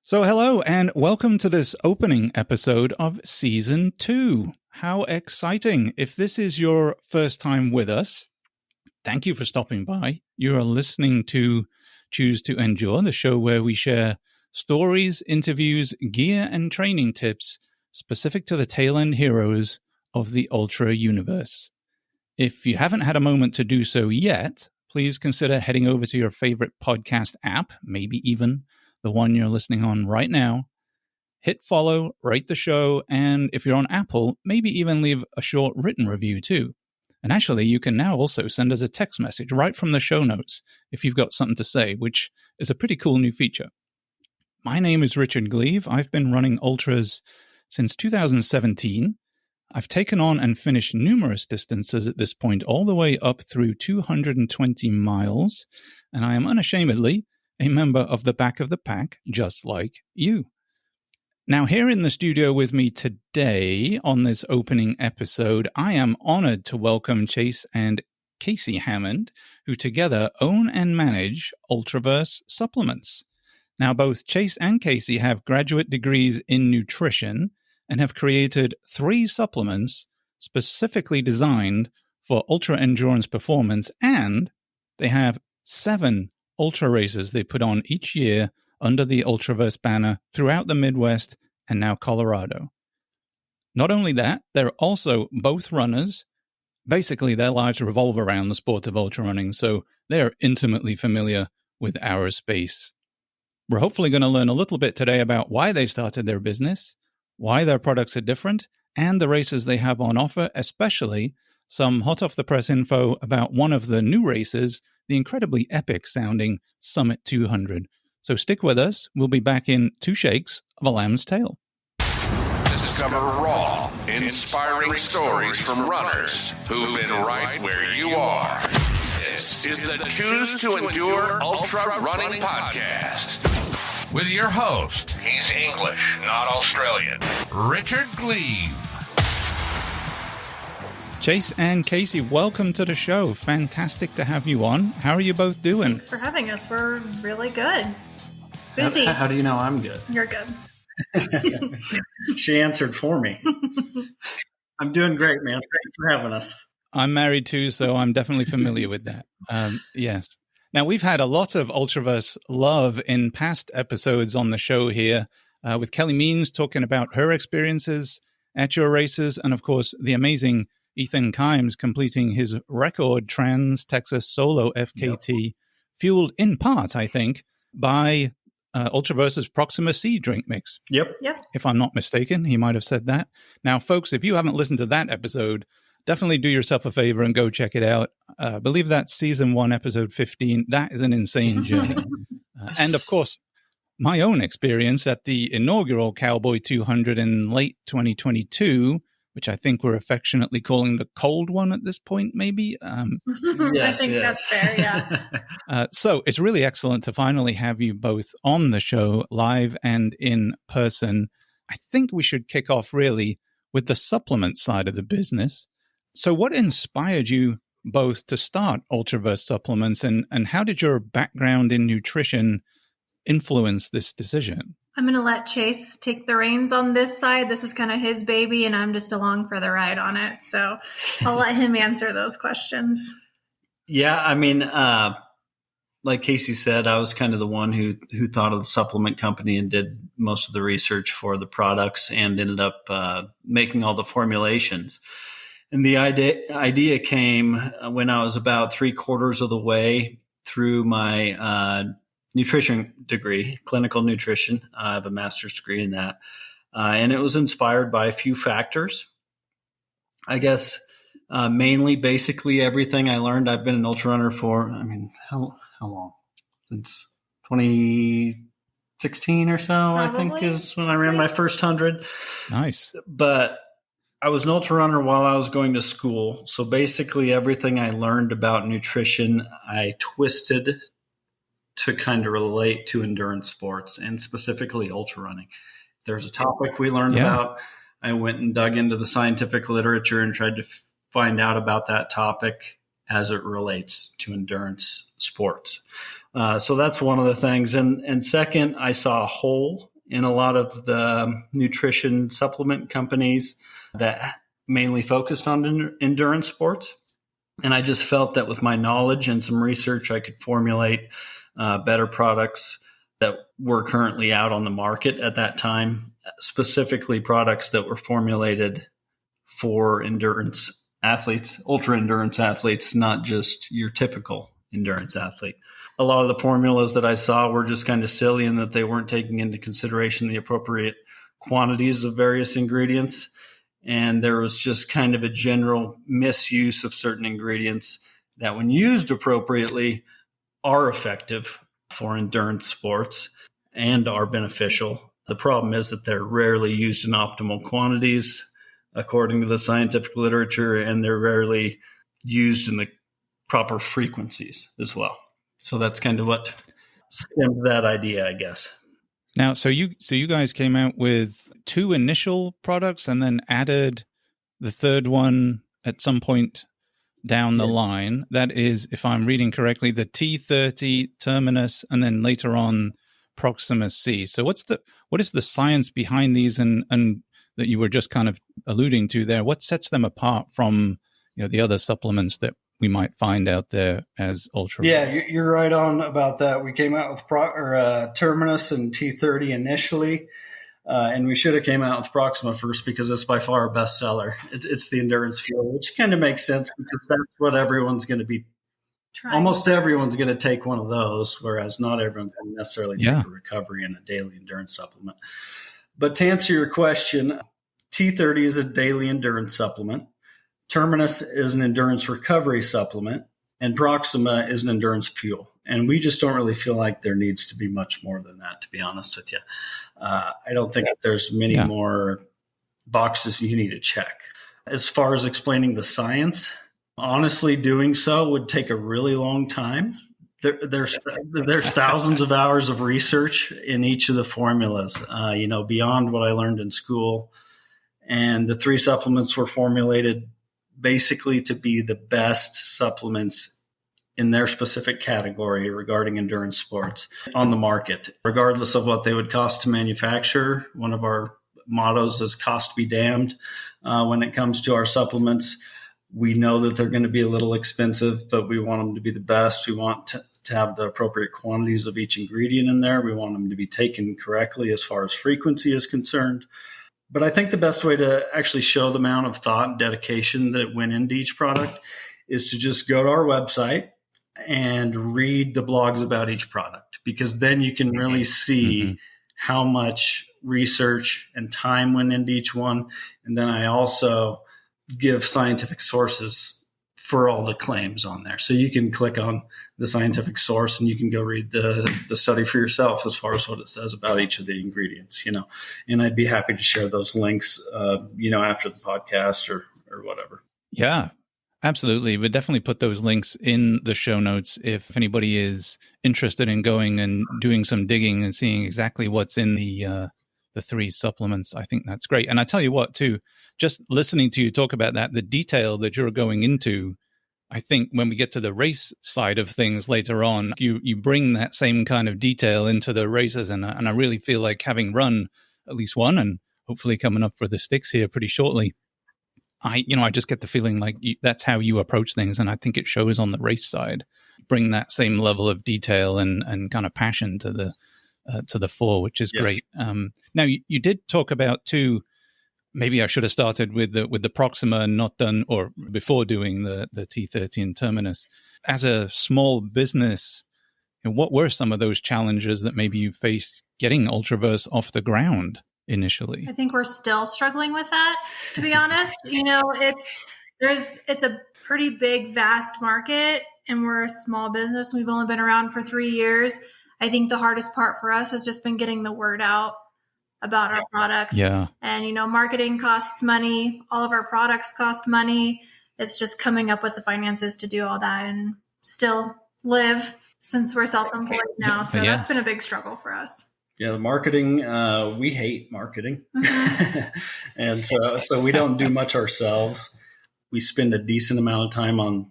So hello and welcome to this opening episode of Season 2. How exciting. If this is your first time with us, thank you for stopping by. You are listening to Choose to Endure, the show where we share stories, interviews, gear, and training tips specific to the tail-end heroes of the Ultra universe. If you haven't had a moment to do so yet, please consider heading over to your favorite podcast app, maybe even the one you're listening on right now. Hit follow, rate the show, and if you're on Apple, maybe even leave a short written review too. And actually, you can now also send us a text message right from the show notes if you've got something to say, which is a pretty cool new feature. My name is Richard Gleave. I've been running Ultras since 2017. I've taken on and finished numerous distances at this point, all the way up through 220 miles, and I am unashamedly a member of the back of the pack, just like you. Now, here in the studio with me today on this opening episode, I am honored to welcome Chase and Casey Hammond, who together own and manage Ultraverse supplements. Now, both Chase and Casey have graduate degrees in nutrition and have created 3 supplements specifically designed for ultra endurance performance, and they have 7 ultra races they put on each year under the Ultraverse banner throughout the Midwest and now Colorado. Not only that, they're also both runners. Basically, their lives revolve around the sport of ultra running, so they are intimately familiar with our space. We're hopefully going to learn a little bit today about why they started their business, why their products are different, and the races they have on offer, especially some hot-off-the-press info about one of the new races, the incredibly epic-sounding Summit 200. So stick with us. We'll be back in 2 shakes of a lamb's tail. Discover raw, inspiring stories from runners who've been right where you are. This is the Choose to Endure Ultra Running Podcast. With your host, he's English, not Australian, Richard Gleave. Chase and Casey, welcome to the show. Fantastic to have you on. How are you both doing? Thanks for having us. We're really good. Busy. How do you know I'm good? You're good. She answered for me. I'm doing great, man. Thanks for having us. I'm married too, so I'm definitely familiar with that. Yes. Now, we've had a lot of Ultraverse love in past episodes on the show here, with Kelly Means talking about her experiences at your races, and of course, the amazing Ethan Kimes completing his record Trans-Texas Solo FKT, fueled in part, I think, by Ultraverse's Proxima C drink mix. Yep. If I'm not mistaken, he might have said that. Now, folks, if you haven't listened to that episode, definitely do yourself a favor and go check it out. I believe that's Season 1, Episode 15. That is an insane journey. And, of course, my own experience at the inaugural Cowboy 200 in late 2022, which I think we're affectionately calling the cold one at this point, maybe. I think that's fair, yeah. So it's really excellent to finally have you both on the show, live and in person. I think we should kick off really with the supplement side of the business. So what inspired you both to start Ultraverse Supplements, and how did your background in nutrition influence this decision? I'm going to let Chase take the reins on this side. This is kind of his baby, and I'm just along for the ride on it. So I'll let him answer those questions. Yeah, I mean, like Casey said, I was kind of the one who thought of the supplement company and did most of the research for the products and ended up making all the formulations. And the idea came when I was about 3/4 of the way through my nutrition degree, clinical nutrition. I have a master's degree in that. And it was inspired by a few factors. I guess mainly, basically everything I learned. I've been an ultra runner for, how long? Since 2016 or so, probably. I think is when I ran my first 100. Nice. But I was an ultra runner while I was going to school. So basically everything I learned about nutrition, I twisted to kind of relate to endurance sports and specifically ultra running. If there's a topic we learned about, I went and dug into the scientific literature and tried to find out about that topic as it relates to endurance sports. So that's one of the things. And second, I saw a hole in a lot of the nutrition supplement companies that mainly focused on endurance sports. And I just felt that with my knowledge and some research, I could formulate better products that were currently out on the market at that time, specifically products that were formulated for endurance athletes, ultra endurance athletes, not just your typical endurance athlete. A lot of the formulas that I saw were just kind of silly in that they weren't taking into consideration the appropriate quantities of various ingredients. And there was just kind of a general misuse of certain ingredients that, when used appropriately, are effective for endurance sports and are beneficial. The problem is that they're rarely used in optimal quantities, according to the scientific literature, and they're rarely used in the proper frequencies as well. So that's kind of what stemmed that idea, I guess. Now, so you guys came out with 2 initial products and then added the third one at some point down the line. That is, if I'm reading correctly, the T30, Terminus, and then later on Proxima C. So what is the science behind these, and that you were just kind of alluding to there? What sets them apart from the other supplements that we might find out there as Ultraverse? Yeah, you're right on about that. We came out with Terminus and T30 initially, and we should have came out with Proxima first because it's by far a bestseller. It's the endurance fuel, which kind of makes sense because that's what everyone's going to be trying. Almost everyone's going to take one of those, whereas not everyone's going to necessarily take a recovery and a daily endurance supplement. But to answer your question, T30 is a daily endurance supplement. Terminus is an endurance recovery supplement, and Proxima is an endurance fuel. And we just don't really feel like there needs to be much more than that, to be honest with you. I don't think that there's many more boxes you need to check. As far as explaining the science, honestly, doing so would take a really long time. There's thousands of hours of research in each of the formulas, beyond what I learned in school. And the 3 supplements were formulated basically to be the best supplements in their specific category regarding endurance sports on the market, regardless of what they would cost to manufacture. One of our mottos is cost be damned. When it comes to our supplements, we know that they're going to be a little expensive, but we want them to be the best. We want to have the appropriate quantities of each ingredient in there. We want them to be taken correctly as far as frequency is concerned. But I think the best way to actually show the amount of thought and dedication that went into each product is to just go to our website and read the blogs about each product, because then you can really see how much research and time went into each one. And then I also give scientific sources for all the claims on there. So you can click on the scientific source and you can go read the study for yourself as far as what it says about each of the ingredients, and I'd be happy to share those links, after the podcast or whatever. Yeah, absolutely. We'll definitely put those links in the show notes if anybody is interested in going and doing some digging and seeing exactly what's in the 3 supplements. I think that's great. And I tell you what, too, just listening to you talk about that, the detail that you're going into, I think when we get to the race side of things later on, you bring that same kind of detail into the races. And I really feel like, having run at least one and hopefully coming up for the sticks here pretty shortly, I just get the feeling like that's how you approach things. And I think it shows on the race side. Bring that same level of detail and kind of passion to the fore, which is great. Now, you did talk about, too, maybe I should have started with the Proxima and not done, or before doing the T30 and Terminus. As a small business, what were some of those challenges that maybe you faced getting Ultraverse off the ground initially? I think we're still struggling with that, to be honest. It's a pretty big, vast market, and we're a small business. We've only been around for 3 years. I think the hardest part for us has just been getting the word out about our products. Yeah. And, marketing costs money. All of our products cost money. It's just coming up with the finances to do all that and still live, since we're self-employed now. So that's been a big struggle for us. Yeah, the marketing, we hate marketing. And so we don't do much ourselves. We spend a decent amount of time on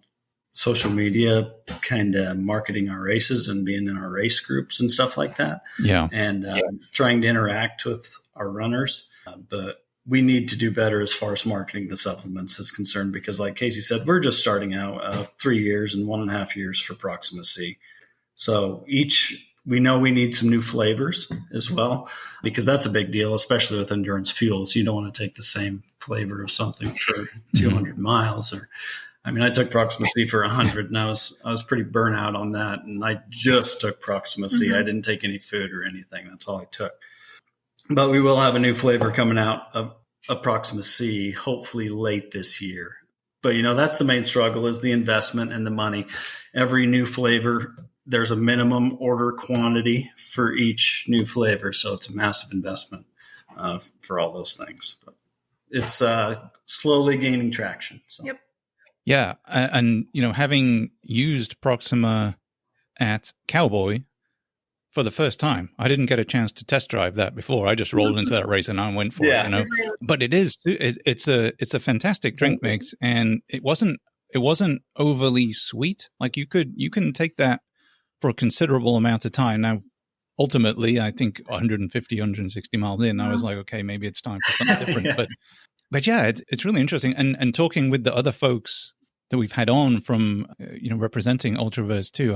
social media, kind of marketing our races and being in our race groups and stuff like that. Yeah. And trying to interact with our runners. But we need to do better as far as marketing the supplements is concerned, because like Casey said, we're just starting out 3 years and 1.5 years for Proxima C. So we know we need some new flavors as well, because that's a big deal, especially with endurance fuels. You don't want to take the same flavor of something for 200 miles I took Proxima C for 100 and I was pretty burnt out on that. And I just took Proxima C. I didn't take any food or anything. That's all I took. But we will have a new flavor coming out of Proxima C, hopefully late this year. But, that's the main struggle, is the investment and the money. Every new flavor, there's a minimum order quantity for each new flavor. So it's a massive investment for all those things. But it's slowly gaining traction. So. Yep. Yeah. And, having used Proxima at Cowboy for the first time, I didn't get a chance to test drive that before. I just rolled into that race and I went for it, But it's a fantastic drink mix, and it wasn't overly sweet. Like you can take that for a considerable amount of time. Now, ultimately, I think 150, 160 miles in, I was like, okay, maybe it's time for something different. But yeah, it's really interesting. And talking with the other folks that we've had on from, representing Ultraverse too,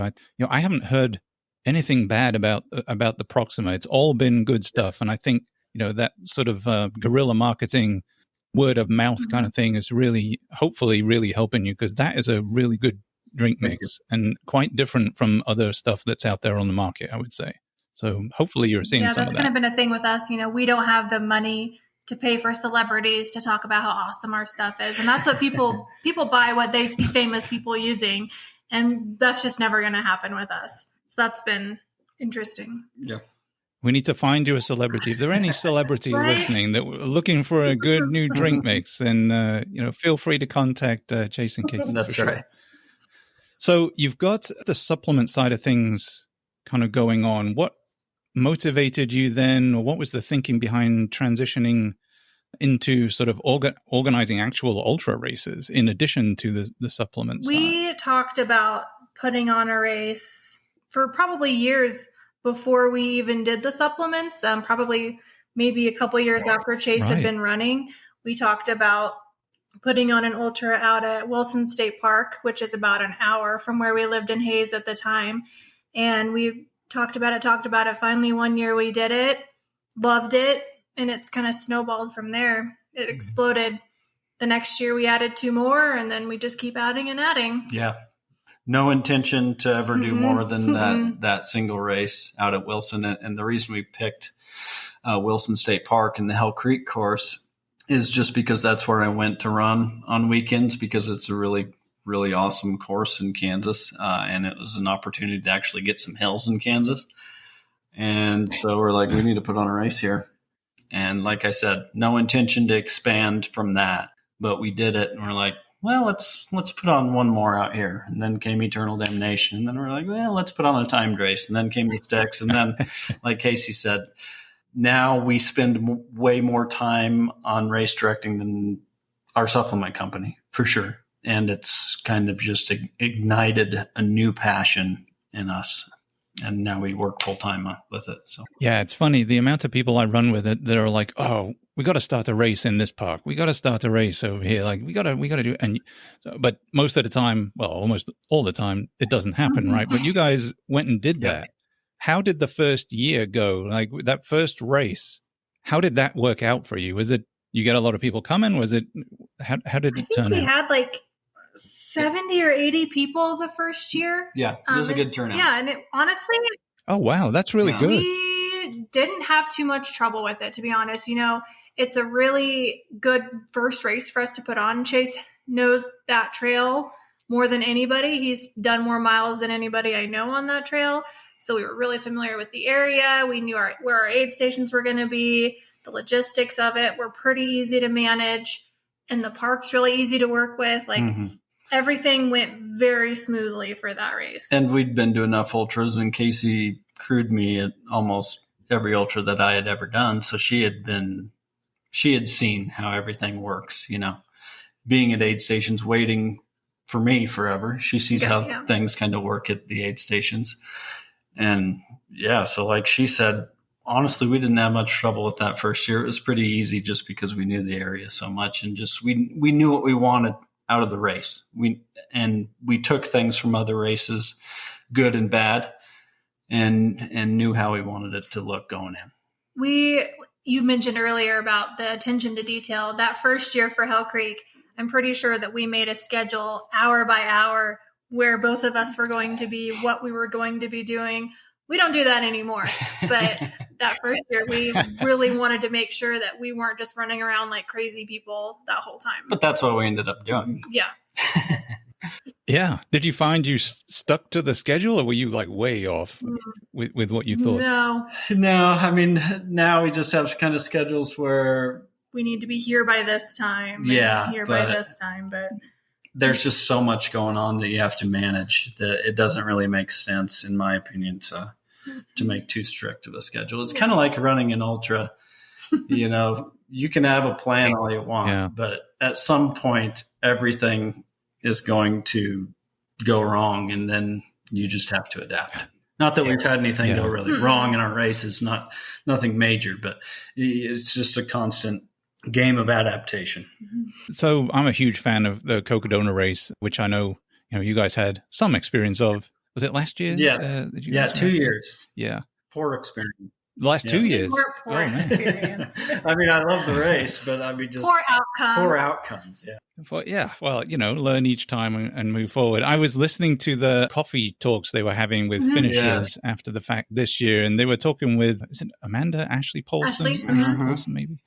I haven't heard anything bad about the Proxima. It's all been good stuff. And I think, that sort of guerrilla marketing, word of mouth kind of thing is hopefully really helping you, because that is a really good drink mix and quite different from other stuff that's out there on the market, I would say. So hopefully you're seeing some of that. Yeah, that's kind of been a thing with us. We don't have the money to pay for celebrities to talk about how awesome our stuff is. And that's what people buy, what they see famous people using. And that's just never going to happen with us. So that's been interesting. Yeah. We need to find you a celebrity. If there are any celebrities listening that were looking for a good new drink mix, then, feel free to contact Chase and Casey. That's right. So you've got the supplement side of things kind of going on. What motivated you then, or what was the thinking behind transitioning into sort of organizing actual ultra races in addition to the supplement side? We talked about putting on a race for probably years before we even did the supplements, probably maybe a couple years after Chase had been running. We talked about putting on an ultra out at Wilson State Park, which is about an hour from where we lived in Hayes at the time. And we talked about it. Finally, one year we did it, loved it, and it's kind of snowballed from there. It exploded. The next year we added 2 more, and then we just keep adding and adding. Yeah. No intention to ever do more than that single race out at Wilson. And the reason we picked Wilson State Park and the Hell Creek course is just because that's where I went to run on weekends, because it's a really, really awesome course in Kansas. And it was an opportunity to actually get some hills in Kansas. And so we're like, we need to put on a race here. And like I said, no intention to expand from that, but we did it. And we're like, well, let's put on one more out here. And then came Eternal Damnation. And then we're like, well, let's put on a timed race. And then came the Sticks. And then, like Casey said, now we spend way more time on race directing than our supplement company, for sure. And it's kind of just ignited a new passion in us. And now we work full time with it. So yeah, it's funny. The amount of people I run with it that are like, oh, we got to start a race in this park. We got to start a race over here. Like we got to do it. And so, but most of the time, well, almost all the time, it doesn't happen. Right. But you guys went and did that. How did the first year go? Like that first race, how did that work out for you? Was it, you get a lot of people coming? Was it, how did it turn out? We had like 70 or 80 people the first year. Yeah, it was a good turnout. Yeah, and it honestly... Oh, wow, that's really good. We didn't have too much trouble with it, to be honest. It's a really good first race for us to put on. Chase knows that trail more than anybody. He's done more miles than anybody I know on that trail. So we were really familiar with the area. We knew where our aid stations were going to be. The logistics of it were pretty easy to manage. And the park's really easy to work with. Everything went very smoothly for that race. And we'd been to enough ultras, and Casey crewed me at almost every ultra that I had ever done. So she had seen how everything works, being at aid stations, waiting for me forever. She sees how things kind of work at the aid stations. And so like she said, honestly, we didn't have much trouble with that first year. It was pretty easy just because we knew the area so much, and just we knew what we wanted out of the race. We took things from other races, good and bad, and knew how we wanted it to look going in. You mentioned earlier about the attention to detail. That first year for Hell Creek, I'm pretty sure that we made a schedule hour by hour where both of us were going to be, what we were going to be doing. We don't do that anymore. But that first year, we really wanted to make sure that we weren't just running around like crazy people that whole time. But that's what we ended up doing. Yeah. Yeah. Did you find you stuck to the schedule, or were you like way off with what you thought? No. I mean, now we just have kind of schedules where we need to be here by this time. By this time. But there's just so much going on that you have to manage that it doesn't really make sense, in my opinion, to make too strict of a schedule. It's kind of like running an ultra. You can have a plan all you want, but at some point, everything is going to go wrong, and then you just have to adapt. Not that we've had anything go really wrong in our races, nothing major, but it's just a constant game of adaptation. So I'm a huge fan of the Cocodona race, which I know you guys had some experience of. Was it last year? Yeah, 2 years. Yeah. Poor experience. The last 2 years. Poor experience. I mean, I love the race, but I mean, just poor outcomes. Yeah. Well, learn each time and move forward. I was listening to the coffee talks they were having with finishers after the fact this year, and they were talking with, is it Ashley Paulson? Paulson, maybe.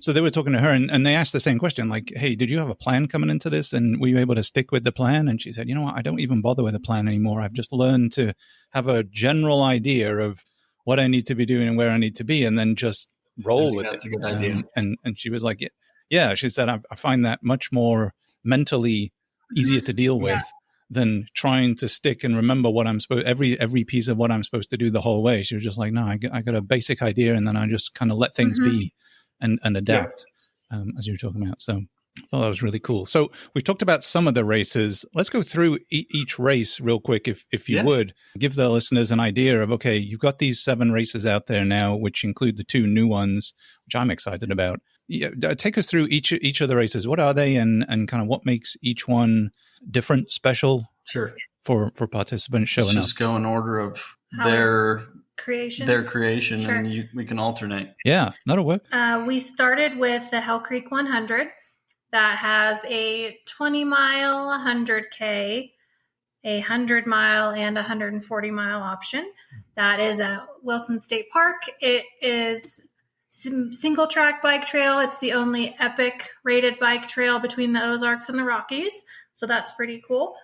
So they were talking to her, and they asked the same question, like, hey, did you have a plan coming into this? And were you able to stick with the plan? And she said, you know what, I don't even bother with a plan anymore. I've just learned to have a general idea of what I need to be doing and where I need to be, and then just roll with it. That's a good idea. And she was like, she said, I find that much more mentally easier to deal with than trying to stick and remember what I'm supposed, every piece of what I'm supposed to do the whole way. She was just like, no, I got a basic idea, and then I just kind of let things be and adapt, as you were talking about. So I thought that was really cool. So we've talked about some of the races. Let's go through each race real quick, if you would. Give the listeners an idea of, okay, you've got these 7 races out there now, which include the 2 new ones, which I'm excited about. Take us through each of the races. What are they, and kind of what makes each one different, special? Sure. For participants showing up. Just go in order of their creation, sure. And we can alternate. Yeah, that'll work. We started with the Hell Creek 100. That has a 20-mile, 100K, a 100-mile, and 140-mile option. That is at Wilson State Park. It is single-track bike trail. It's the only epic rated bike trail between the Ozarks and the Rockies. So that's pretty cool.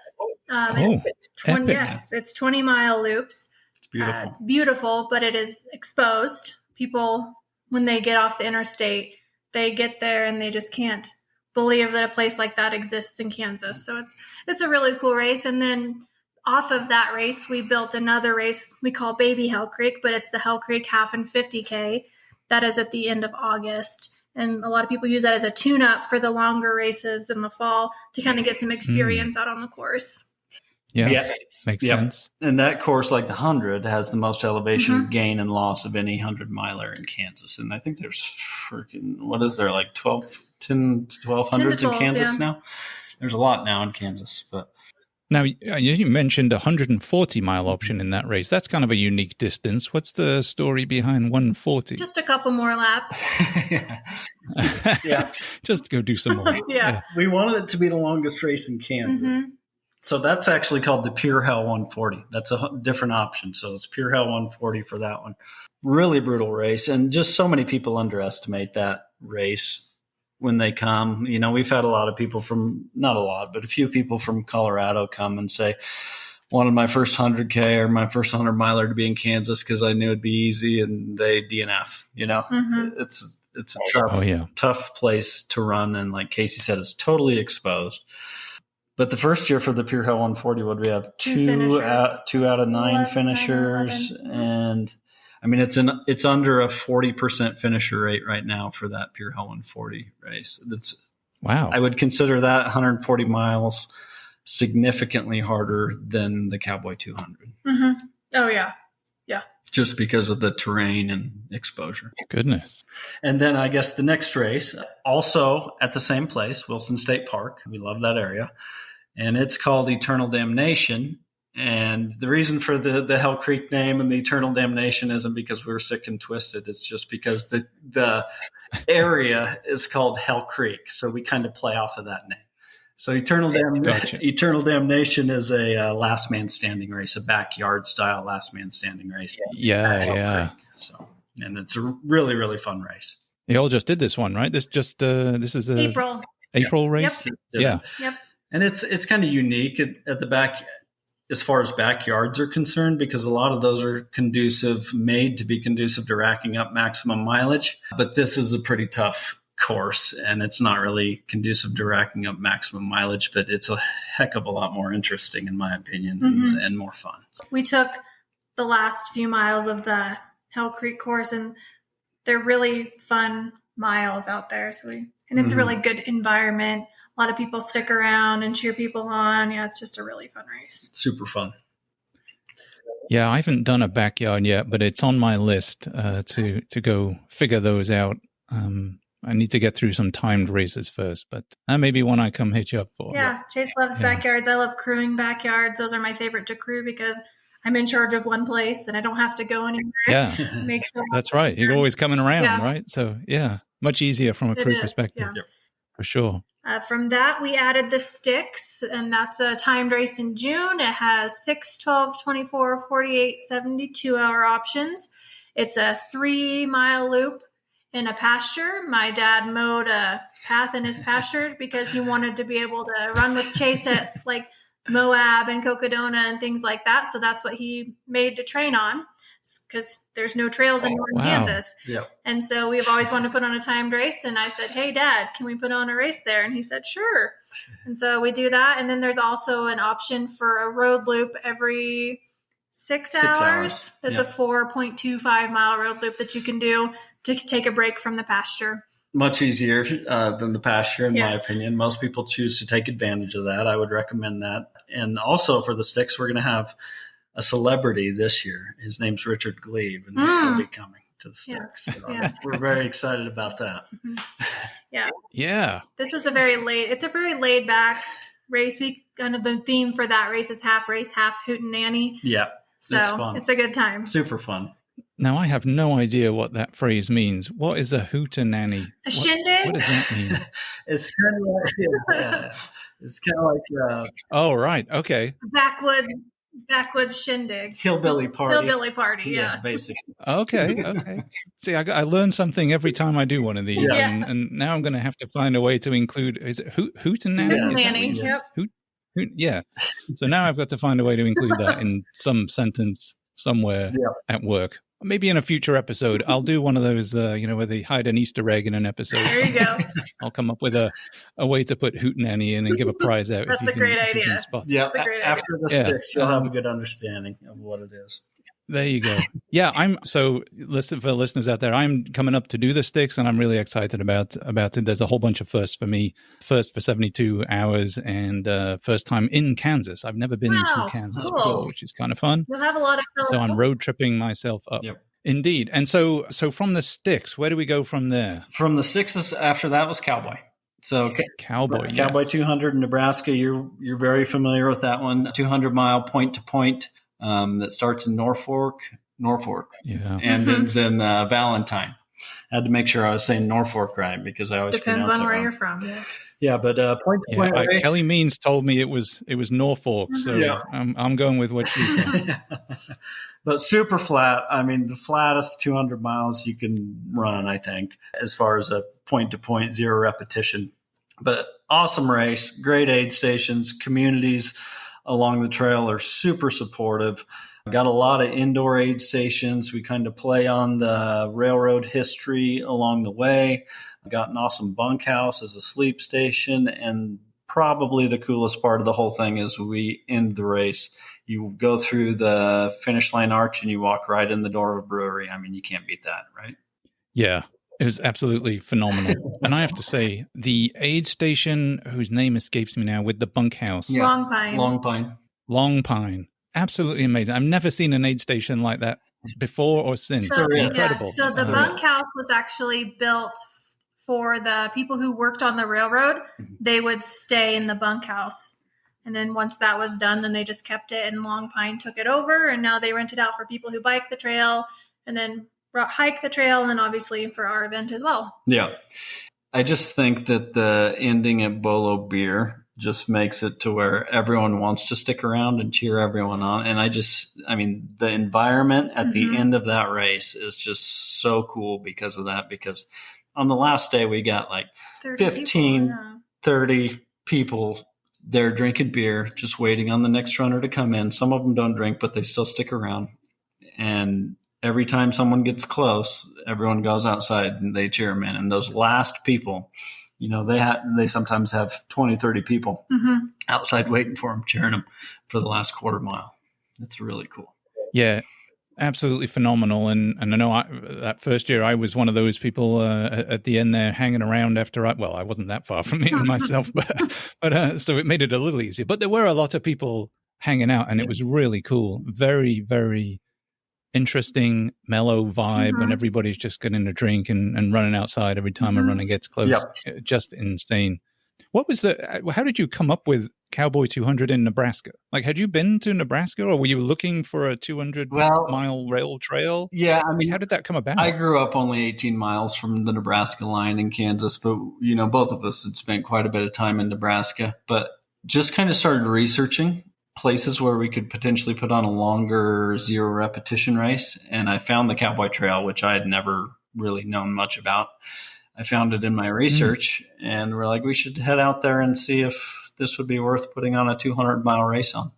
It's 20-mile loops. It's beautiful. It's beautiful, but it is exposed. People, when they get off the interstate, they get there and they just can't believe that a place like that exists in Kansas. So it's a really cool race. And then off of that race, we built another race we call Baby Hell Creek, but it's the Hell Creek half and 50K. That is at the end of August. And a lot of people use that as a tune-up for the longer races in the fall to kind of get some experience out on the course. Yeah. Makes sense. And that course, like the 100, has the most elevation gain and loss of any 100-miler in Kansas. And I think there's like 1,200s in Kansas now? There's a lot now in Kansas. But now, you mentioned a 140-mile option in that race. That's kind of a unique distance. What's the story behind 140? Just a couple more laps. Just go do some more. We wanted it to be the longest race in Kansas. So that's actually called the Pure Hell 140. That's a different option. So it's Pure Hell 140 for that one. Really brutal race. And just so many people underestimate that race when they come. We've had a lot of people not a lot, but a few people from Colorado come and say, wanted my first 100K or my first 100-miler to be in Kansas because I knew it'd be easy, and they DNF. It's a tough place to run. And like Casey said, it's totally exposed. But the first year for the Pure Hell 140, what do we have? Two out of 9 finishers. And I mean, it's under a 40% finisher rate right now for that Pure Hell 140 race. Wow. I would consider that 140 miles significantly harder than the Cowboy 200. Mm-hmm. Oh, yeah. Just because of the terrain and exposure. Goodness. And then I guess the next race, also at the same place, Wilson State Park. We love that area. And it's called Eternal Damnation. And the reason for the Hell Creek name and the Eternal Damnation isn't because we were sick and twisted. It's just because the area is called Hell Creek. So we kind of play off of that name. So Eternal Damnation is a last man standing race, a backyard style last man standing race. Yeah. So, and it's a really, really fun race. You all just did this one, right? This is a April race. Yep. And it's kind of unique at the back as far as backyards are concerned, because a lot of those are made to be conducive to racking up maximum mileage. But this is a pretty tough course, and it's not really conducive to racking up maximum mileage, but it's a heck of a lot more interesting, in my opinion, and more fun. We took the last few miles of the Hell Creek course, and they're really fun miles out there. And it's a really good environment. A lot of people stick around and cheer people on. Yeah, it's just a really fun race. Super fun. Yeah, I haven't done a backyard yet, but it's on my list to go figure those out. I need to get through some timed races first, but maybe one I come hit you up for. Yeah, Chase loves backyards. I love crewing backyards. Those are my favorite to crew because I'm in charge of one place and I don't have to go anywhere. Yeah, that's right. You're always coming around, right? So, much easier from a crew perspective, for sure. From that, we added the sticks, and that's a timed race in June. It has 6, 12, 24, 48, 72-hour options. It's a 3-mile loop in a pasture. My dad mowed a path in his pasture because he wanted to be able to run with Chase at like Moab and Cocodona and things like that. So that's what he made to train on, because there's no trails in Kansas. Yep. And so we've always wanted to put on a timed race. And I said, hey, Dad, can we put on a race there? And he said, sure. And so we do that. And then there's also an option for a road loop every 6 hours. It's a 4.25 mile road loop that you can do to take a break from the pasture. Much easier than the pasture, in my opinion. Most people choose to take advantage of that. I would recommend that. And also for the sticks, we're going to have a celebrity this year. His name's Richard Gleave, and he'll be coming to the sticks. Yes. So we're very excited about that. Yeah. This is a very laid back race. We kind of the theme for that race is half race, half hootenanny. Yeah. So it's fun. It's a good time. Super fun. Now, I have no idea what that phrase means. What is a hootenanny? A shindig? What does that mean? It's kind of like oh, right. Okay. Backwoods shindig. Hillbilly party. Yeah. Basically. Okay. See, I learn something every time I do one of these, and now I'm going to have to find a way to include. Is it hootenanny? Yep. Yeah. So now I've got to find a way to include that in some sentence somewhere at work. Maybe in a future episode, I'll do one of those, where they hide an Easter egg in an episode. There you go. I'll come up with a way to put hootenanny in and give a prize out. That's a great idea. Yeah, after the sticks, you'll have a good understanding of what it is. There you go. Yeah, for listeners out there, I'm coming up to do the sticks, and I'm really excited about it. There's a whole bunch of firsts for me. First for 72 hours, and first time in Kansas. I've never been to Kansas before, which is kind of fun. You'll have a lot of fun. So I'm road tripping myself up. Yep. Indeed. And so from the sticks, where do we go from there? From the sticks, after that was Cowboy. So Cowboy 200 in Nebraska. You're very familiar with that one. 200-mile point-to-point that starts in Norfolk, and ends in Valentine. I had to make sure I was saying Norfolk right because I always depends on where you're from. Yeah, but point-to-point. Kelly Means told me it was Norfolk, so I'm going with what she said. But super flat. I mean, the flattest 200 miles you can run, I think, as far as a point-to-point, zero repetition. But awesome race, great aid stations, communities along the trail are super supportive. Got a lot of indoor aid stations. We kind of play on the railroad history along the way. Got an awesome bunkhouse as a sleep station. And probably the coolest part of the whole thing is we end the race. You go through the finish line arch and you walk right in the door of a brewery. I mean, you can't beat that, right? Yeah. It was absolutely phenomenal. And I have to say, the aid station, whose name escapes me now, with the bunkhouse. Yeah. Long Pine. Absolutely amazing. I've never seen an aid station like that before or since. So, incredible. So the bunkhouse was actually built for the people who worked on the railroad. They would stay in the bunkhouse. And then once that was done, then they just kept it, and Long Pine took it over. And now they rent it out for people who bike the trail and then hike the trail, and then obviously for our event as well. Yeah. I just think that the ending at Bolo Beer just makes it to where everyone wants to stick around and cheer everyone on. And the environment at the end of that race is just so cool because of that. Because on the last day, we got like 30 people there drinking beer, just waiting on the next runner to come in. Some of them don't drink, but they still stick around. And every time someone gets close, everyone goes outside and they cheer them in. And those last people, they sometimes have 20, 30 people outside waiting for them, cheering them for the last quarter mile. It's really cool. Yeah, absolutely phenomenal. And I know that first year I was one of those people at the end there hanging around after I wasn't that far from it myself, but so it made it a little easier. But there were a lot of people hanging out, and it was really cool. Very, very interesting, mellow vibe, and everybody's just getting a drink and running outside every time a runner gets close. Yep. Just insane. What was how did you come up with Cowboy 200 in Nebraska? Like, had you been to Nebraska, or were you looking for a 200-mile rail trail? Yeah, how did that come about? I grew up only 18 miles from the Nebraska line in Kansas, but, both of us had spent quite a bit of time in Nebraska, but just kind of started researching places where we could potentially put on a longer zero repetition race. And I found the Cowboy Trail, which I had never really known much about. I found it in my research, and we're like, we should head out there and see if this would be worth putting on a 200-mile race on.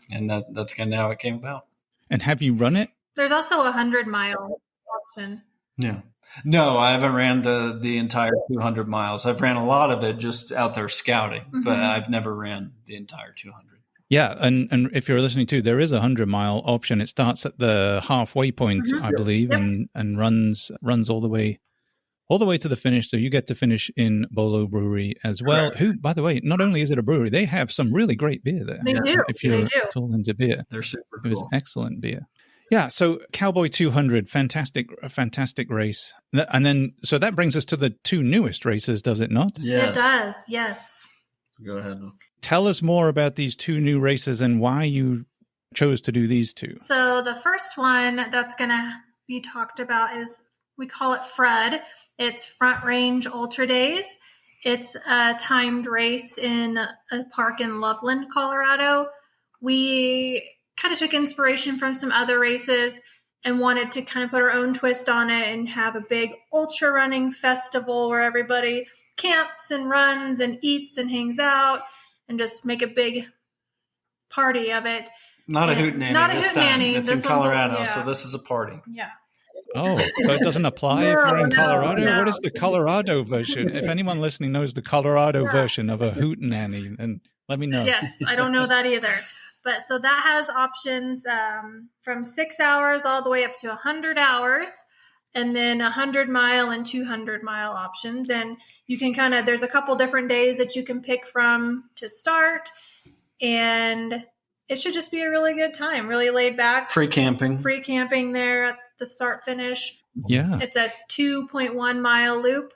And that's kind of how it came about. And have you run it? There's also a 100-mile option. Yeah. No, I haven't ran the entire 200 miles. I've ran a lot of it just out there scouting, but I've never ran the entire 200. Yeah, and if you're listening to, there is a 100-mile option. It starts at the halfway point, I believe, and runs all the way to the finish. So you get to finish in Bolo Brewery as well. Correct. Who, by the way, not only is it a brewery, they have some really great beer there. They do. If you're at all into beer, they're super cool. It was excellent beer. Yeah, so Cowboy 200, fantastic race. And then, so that brings us to the two newest races, does it not? Yes. It does, yes. Go ahead. Tell us more about these two new races and why you chose to do these two. So the first one that's going to be talked about is, we call it FRUD. It's Front Range Ultra Days. It's a timed race in a park in Loveland, Colorado. We kind of took inspiration from some other races and wanted to kind of put our own twist on it and have a big ultra running festival where everybody camps and runs and eats and hangs out and just make a big party of it. Not a hootenanny. Not a hootenanny. It's in Colorado, so this is a party. Yeah. Oh, so it doesn't apply if you're in Colorado? No. What is the Colorado version? If anyone listening knows the Colorado version of a hootenanny, then let me know. Yes, I don't know that either. But so that has options from 6 hours all the way up to 100 hours, and then 100-mile and 200-mile options. And you can there's a couple different days that you can pick from to start. And it should just be a really good time, really laid back. Free camping there at the start finish. Yeah. It's a 2.1-mile loop,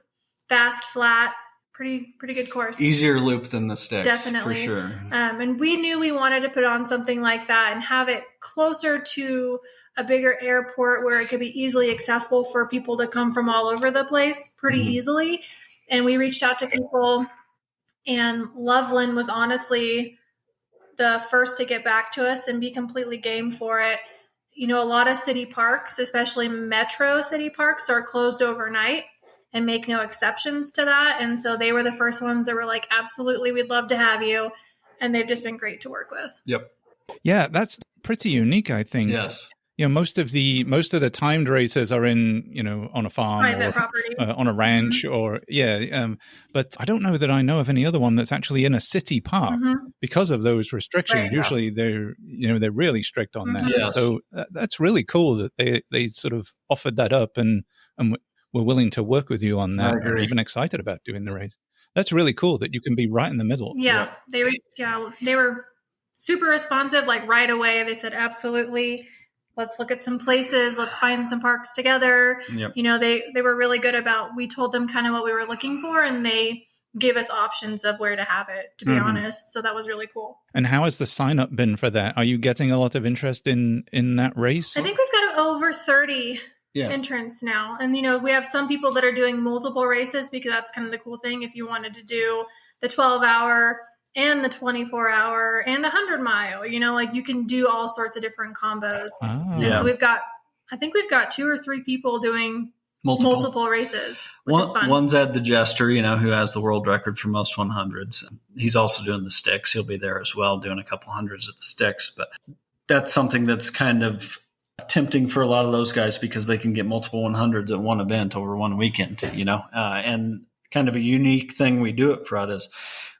fast, flat. Pretty good course. Easier loop than the sticks. Definitely. For sure. And we knew we wanted to put on something like that and have it closer to a bigger airport where it could be easily accessible for people to come from all over the place pretty easily. And we reached out to people, and Loveland was honestly the first to get back to us and be completely game for it. A lot of city parks, especially metro city parks, are closed overnight and make no exceptions to that. And so they were the first ones that were like, absolutely, we'd love to have you. And they've just been great to work with. Yep. Yeah, that's pretty unique, I think. Yes. Most of the timed races are in, on a farm, private property, on a ranch, but I don't know that I know of any other one that's actually in a city park because of those restrictions. Right. Usually they're really strict on that. Yes. So that's really cool that they sort of offered that up. And were willing to work with you on that, or even excited about doing the race. That's really cool that you can be right in the middle. Yeah, they were super responsive, like right away. They said, absolutely. Let's look at some places. Let's find some parks together. Yep. You know, they were really good about, we told them kind of what we were looking for, and they gave us options of where to have it, to be honest. So that was really cool. And how has the sign up been for that? Are you getting a lot of interest in that race? I think we've got over 30 entrants now. And, you know, we have some people that are doing multiple races, because that's kind of the cool thing. If you wanted to do the 12-hour and the 24-hour and 100-mile, you know, like you can do all sorts of different combos. And so I think we've got 2 or 3 people doing multiple races, which is fun. One's Ed the Jester, you know, who has the world record for most 100s. He's also doing the sticks. He'll be there as well, doing a couple hundreds of the sticks. But that's something that's kind of tempting for a lot of those guys, because they can get multiple 100s at one event over one weekend, you know. And kind of a unique thing we do at FRUD is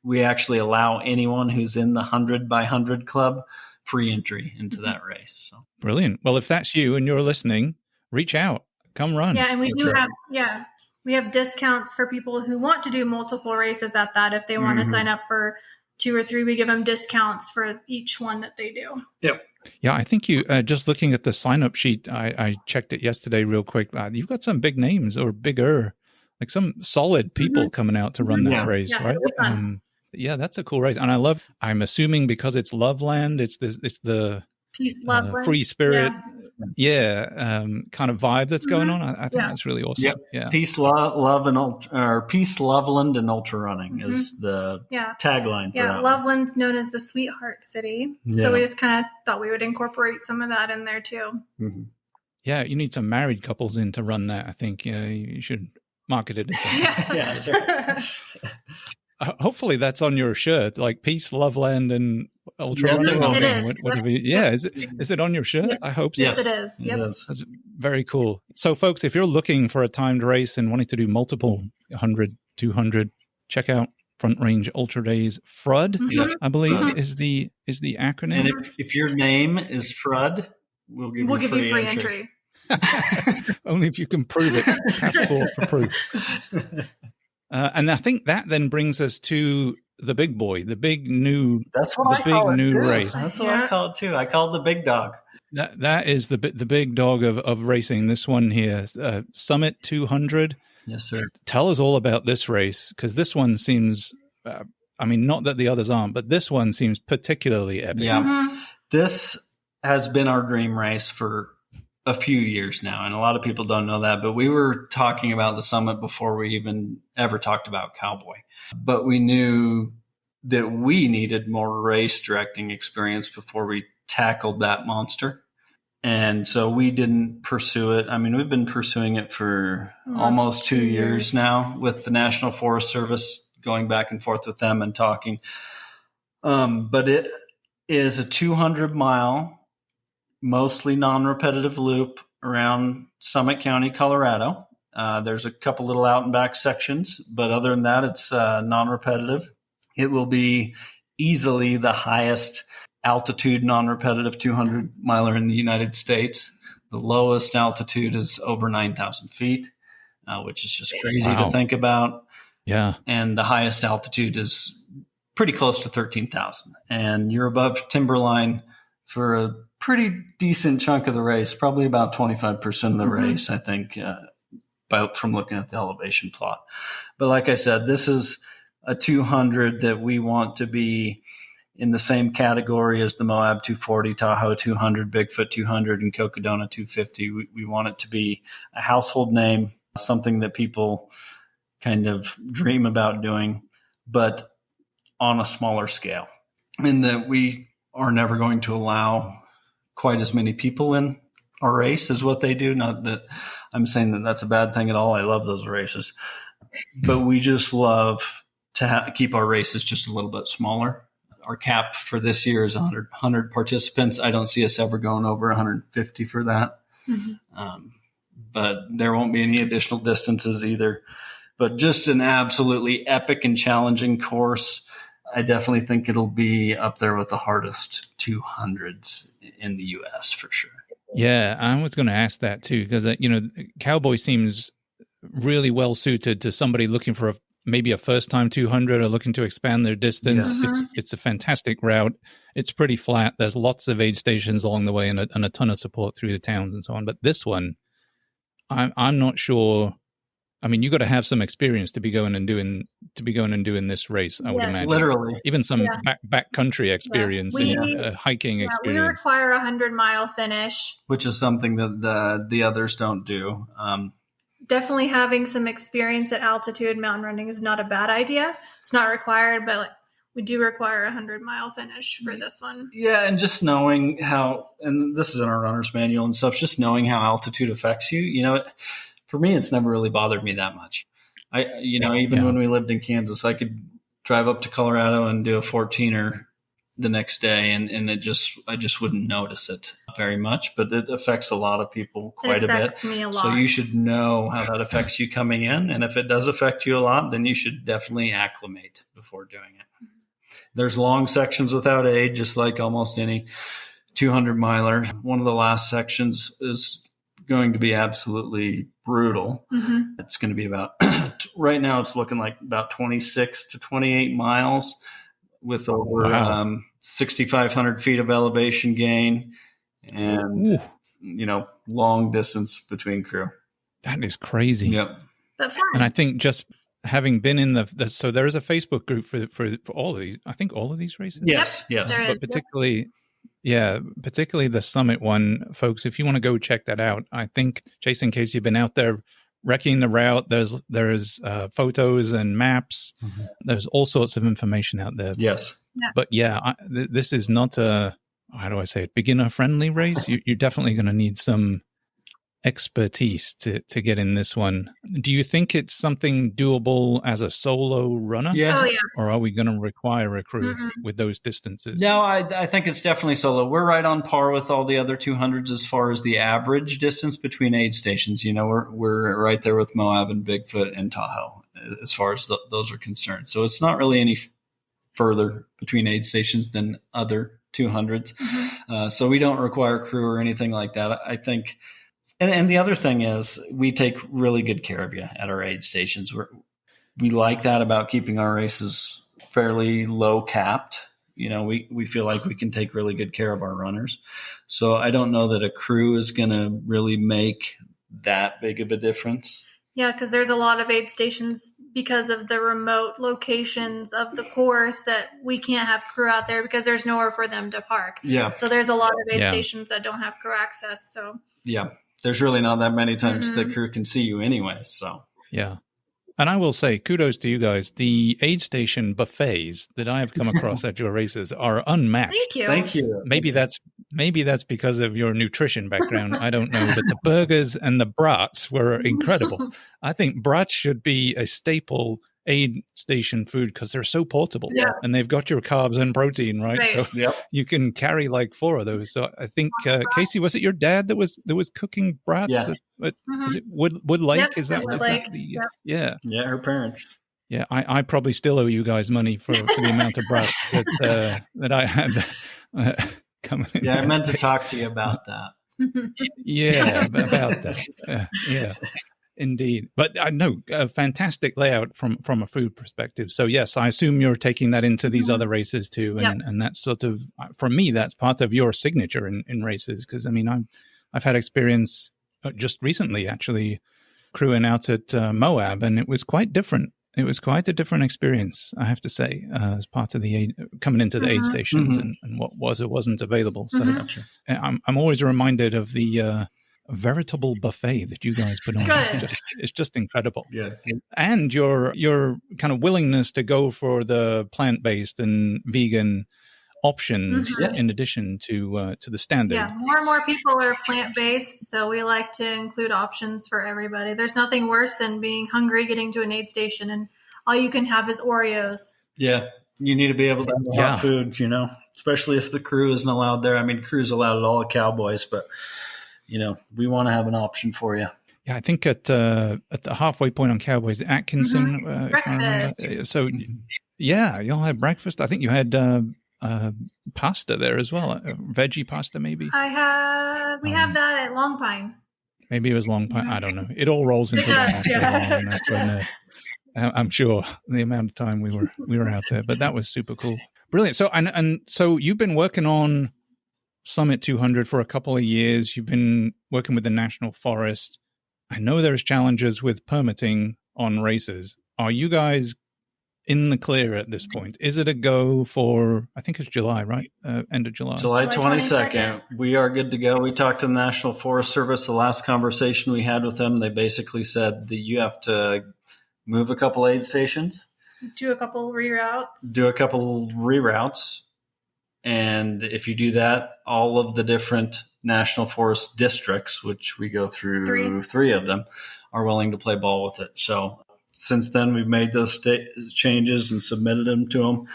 we actually allow anyone who's in the 100 by 100 club free entry into that race. So. Brilliant. Well, if that's you and you're listening, reach out. Come run. Yeah, and we have discounts for people who want to do multiple races at that. If they want to sign up for 2 or 3, we give them discounts for each one that they do. Yep. Yeah, I think you, just looking at the sign-up sheet, I checked it yesterday real quick. You've got some big names, or bigger, like some solid people coming out to run that race, right? Yeah, that's a cool race. And I'm assuming because it's Loveland, it's the Peace, Loveland. Free Spirit, kind of vibe that's going on. I think that's really awesome. Yep. Yeah. Peace, Peace, Loveland, and Ultra Running is the tagline for that. Loveland's known as the Sweetheart City. So we just kind of thought we would incorporate some of that in there too. Yeah, you need some married couples in to run that. I think you should market it as that. Yeah, that's right. Hopefully that's on your shirt, like Peace, Loveland, and Ultra Running. It is. Is it on your shirt? Yes. I hope so. Yes, it is. Yep. That's very cool. So, folks, if you're looking for a timed race and wanting to do multiple 100, 200, check out Front Range Ultra Days. FRUD, I believe, is the acronym. And if your name is FRUD, we'll give you free entry. Only if you can prove it. Passport for proof. And I think that then brings us to the big boy, the big new, race. That's what I call it too. I call it the big dog. That is the big dog of racing. This one here, Summit 200. Yes, sir. Tell us all about this race, because this one seems, not that the others aren't, but this one seems particularly epic. Yeah. This has been our dream race for a few years now, and a lot of people don't know that, but we were talking about the Summit before we even ever talked about Cowboy. But we knew that we needed more race directing experience before we tackled that monster. And so we didn't pursue it. I mean, we've been pursuing it for almost 2 years now with the National Forest Service, going back and forth with them and talking. But it is a 200-mile, mostly non-repetitive loop around Summit County, Colorado. There's a couple little out and back sections, but other than that, it's non-repetitive. It will be easily the highest altitude non-repetitive 200-miler in the United States. The lowest altitude is over 9,000 feet, which is just crazy to think about. Yeah. And the highest altitude is pretty close to 13,000. And you're above timberline for a pretty decent chunk of the race, probably about 25% of the race, I think, from looking at the elevation plot. But like I said, this is a 200 that we want to be in the same category as the Moab 240, Tahoe 200, Bigfoot 200, and Cocodona 250. We want it to be a household name, something that people kind of dream about doing, but on a smaller scale. And that we are never going to allow quite as many people in our race as what they do. Not that I'm saying that that's a bad thing at all. I love those races. But we just love to keep our races just a little bit smaller. Our cap for this year is 100 participants. I don't see us ever going over 150 for that. But there won't be any additional distances either. But just an absolutely epic and challenging course. I definitely think it'll be up there with the hardest 200s in the U.S. for sure. Yeah, I was going to ask that too, because, Cowboy seems really well suited to somebody looking for maybe a first time 200 or looking to expand their distance. Yes. It's a fantastic route. It's pretty flat. There's lots of aid stations along the way and a ton of support through the towns and so on. But this one, I'm not sure. I mean, you got to have some experience to be going and doing this race. I would imagine, literally, even some backcountry experience and hiking experience. We require a 100-mile finish, which is something that the others don't do. Definitely having some experience at altitude mountain running is not a bad idea. It's not required, but we do require a 100-mile finish for this one. Yeah, and just knowing how, and this is in our runner's manual and stuff, just knowing how altitude affects you. You know, for me, it's never really bothered me that much. Even when we lived in Kansas, I could drive up to Colorado and do a 14er the next day, and I just wouldn't notice it very much, but it affects a lot of people quite a bit. It affects me a lot. So you should know how that affects you coming in, and if it does affect you a lot, then you should definitely acclimate before doing it. There's long sections without aid, just like almost any 200 miler. One of the last sections is going to be absolutely brutal. Mm-hmm. It's going to be about right now it's looking like about 26 to 28 miles with over 6,500 feet of elevation gain and, long distance between crew. That is crazy. Yep. But fun. And I think just having been in so there is a Facebook group for all of these, I think all of these races. Yes. But particularly the summit one, folks, if you want to go check that out, I think, Jason, in case you've been out there wrecking the route, there's photos and maps. Mm-hmm. There's all sorts of information out there. Yes. Yeah. But this is not a, how do I say it, beginner-friendly race. You're definitely going to need some expertise to get in this one. Do you think it's something doable as a solo runner? Yes. Oh, yeah. Or are we going to require a crew with those distances? No, I think it's definitely solo. We're right on par with all the other 200s as far as the average distance between aid stations. You know, we're right there with Moab and Bigfoot and Tahoe as far as those are concerned. So it's not really any further between aid stations than other 200s. Mm-hmm. So we don't require crew or anything like that. I think. And the other thing is we take really good care of you at our aid stations. We like that about keeping our races fairly low capped. You know, we feel like we can take really good care of our runners. So I don't know that a crew is going to really make that big of a difference. Yeah, because there's a lot of aid stations because of the remote locations of the course that we can't have crew out there because there's nowhere for them to park. Yeah. So there's a lot of aid stations that don't have crew access. So yeah. There's really not that many times the crew can see you anyway. So yeah. And I will say, kudos to you guys. The aid station buffets that I have come across at your races are unmatched. Thank you. Maybe that's because of your nutrition background. I don't know. But the burgers and the brats were incredible. I think brats should be a staple aid station food because they're so portable and they've got your carbs and protein, right? So you can carry like 4 of those. So I think Casey, was it your dad that was cooking brats? Is it Wood Lake? Yep, is that Wood Lake. Yeah, her parents. Yeah, I probably still owe you guys money for the amount of brats that I had coming. Yeah, I meant to talk to you about that. Yeah, about that. Yeah. Indeed. But I know a fantastic layout from a food perspective. So yes, I assume you're taking that into these other races too. And that's sort of, for me, that's part of your signature in races. Because I mean, I've had experience just recently actually crewing out at Moab, and it was quite different. It was quite a different experience, I have to say, as part of the aid, coming into the aid stations and what was or wasn't available. So I'm always reminded of the veritable buffet that you guys put on. It's just incredible. Yeah. And your kind of willingness to go for the plant-based and vegan options in addition to the standard. Yeah, more and more people are plant-based, so we like to include options for everybody. There's nothing worse than being hungry, getting to an aid station, and all you can have is Oreos. Yeah, you need to be able to have hot food, you know, especially if the crew isn't allowed there. I mean, crew's allowed at all the Cowboys, but you know, we want to have an option for you. Yeah, I think at the halfway point on Cowboys, Atkinson. Breakfast. So, yeah, you'll have breakfast. I think you had pasta there as well, veggie pasta maybe. We have that at Long Pine. Maybe it was long. I don't know. It all rolls into one after a while. And I'm sure the amount of time we were out there, but that was super cool. Brilliant. So, and so you've been working on Summit 200 for a couple of years. You've been working with the National Forest. I know there's challenges with permitting on races. Are you guys in the clear at this point? Is it a go for, I think it's July, right? End of July. July 22nd. We are good to go. We talked to the National Forest Service. The last conversation we had with them, they basically said that you have to move a couple aid stations. Do a couple reroutes. And if you do that, all of the different National Forest districts, which we go through three of them, are willing to play ball with it. So since then, we've made those changes and submitted them to them.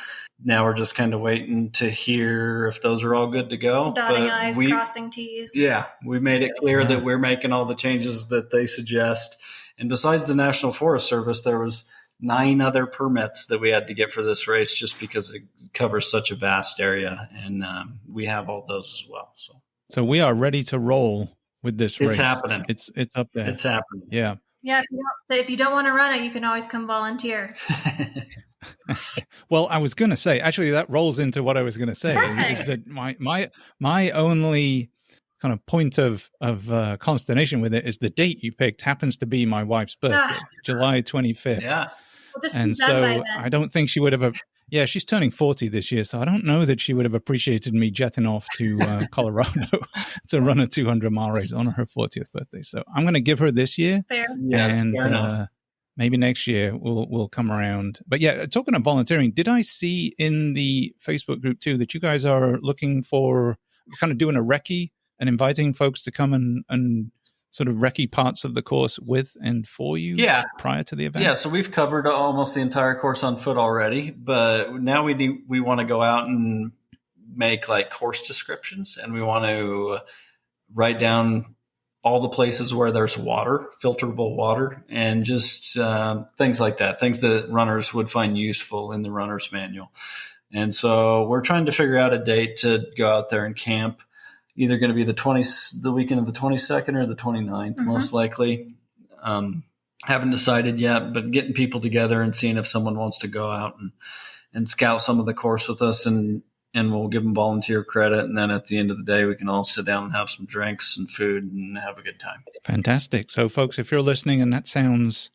Now we're just kind of waiting to hear if those are all good to go. Dotting I's, crossing T's. Yeah, we made it clear that we're making all the changes that they suggest. And besides the National Forest Service, there was 9 other permits that we had to get for this race just because it covers such a vast area. And we have all those as well. So we are ready to roll with this race. It's happening. It's up there. It's happening. Yeah. Yeah. If you don't want to run it, you can always come volunteer. Well, I was going to say, actually, that rolls into what I was going to say. Is that my only kind of point of consternation with it is the date you picked happens to be my wife's birthday, July 25th. Yeah. And so I don't think she would have. Yeah, she's turning 40 this year, so I don't know that she would have appreciated me jetting off to Colorado to run a 200-mile race on her 40th birthday. So I'm going to give her this year, fair maybe next year we'll come around. But yeah, talking of volunteering, did I see in the Facebook group too that you guys are looking for kind of doing a recce and inviting folks to come and sort of recce parts of the course with and for you prior to the event? Yeah, so we've covered almost the entire course on foot already, but now we want to go out and make like course descriptions, and we want to write down all the places where there's water, filterable water, and just things like that, things that runners would find useful in the runner's manual. And so we're trying to figure out a date to go out there and camp. Either going to be the weekend of the 22nd or the 29th, most likely. Haven't decided yet, but getting people together and seeing if someone wants to go out and scout some of the course with us, and we'll give them volunteer credit. And then at the end of the day, we can all sit down and have some drinks and food and have a good time. Fantastic. So folks, if you're listening and that sounds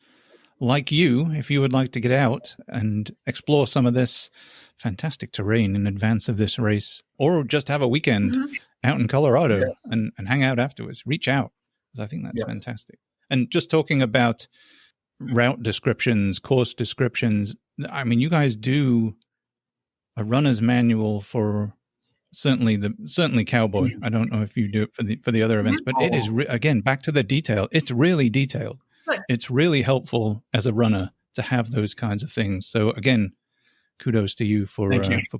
like you, if you would like to get out and explore some of this fantastic terrain in advance of this race, or just have a weekend out in Colorado and hang out afterwards, reach out, because I think that's fantastic. And just talking about route descriptions, course descriptions, I mean, you guys do a runner's manual for certainly Cowboy. I don't know if you do it for the other events, but it is, again, back to the detail. It's really detailed. Right. It's really helpful as a runner to have those kinds of things. So again, kudos to you for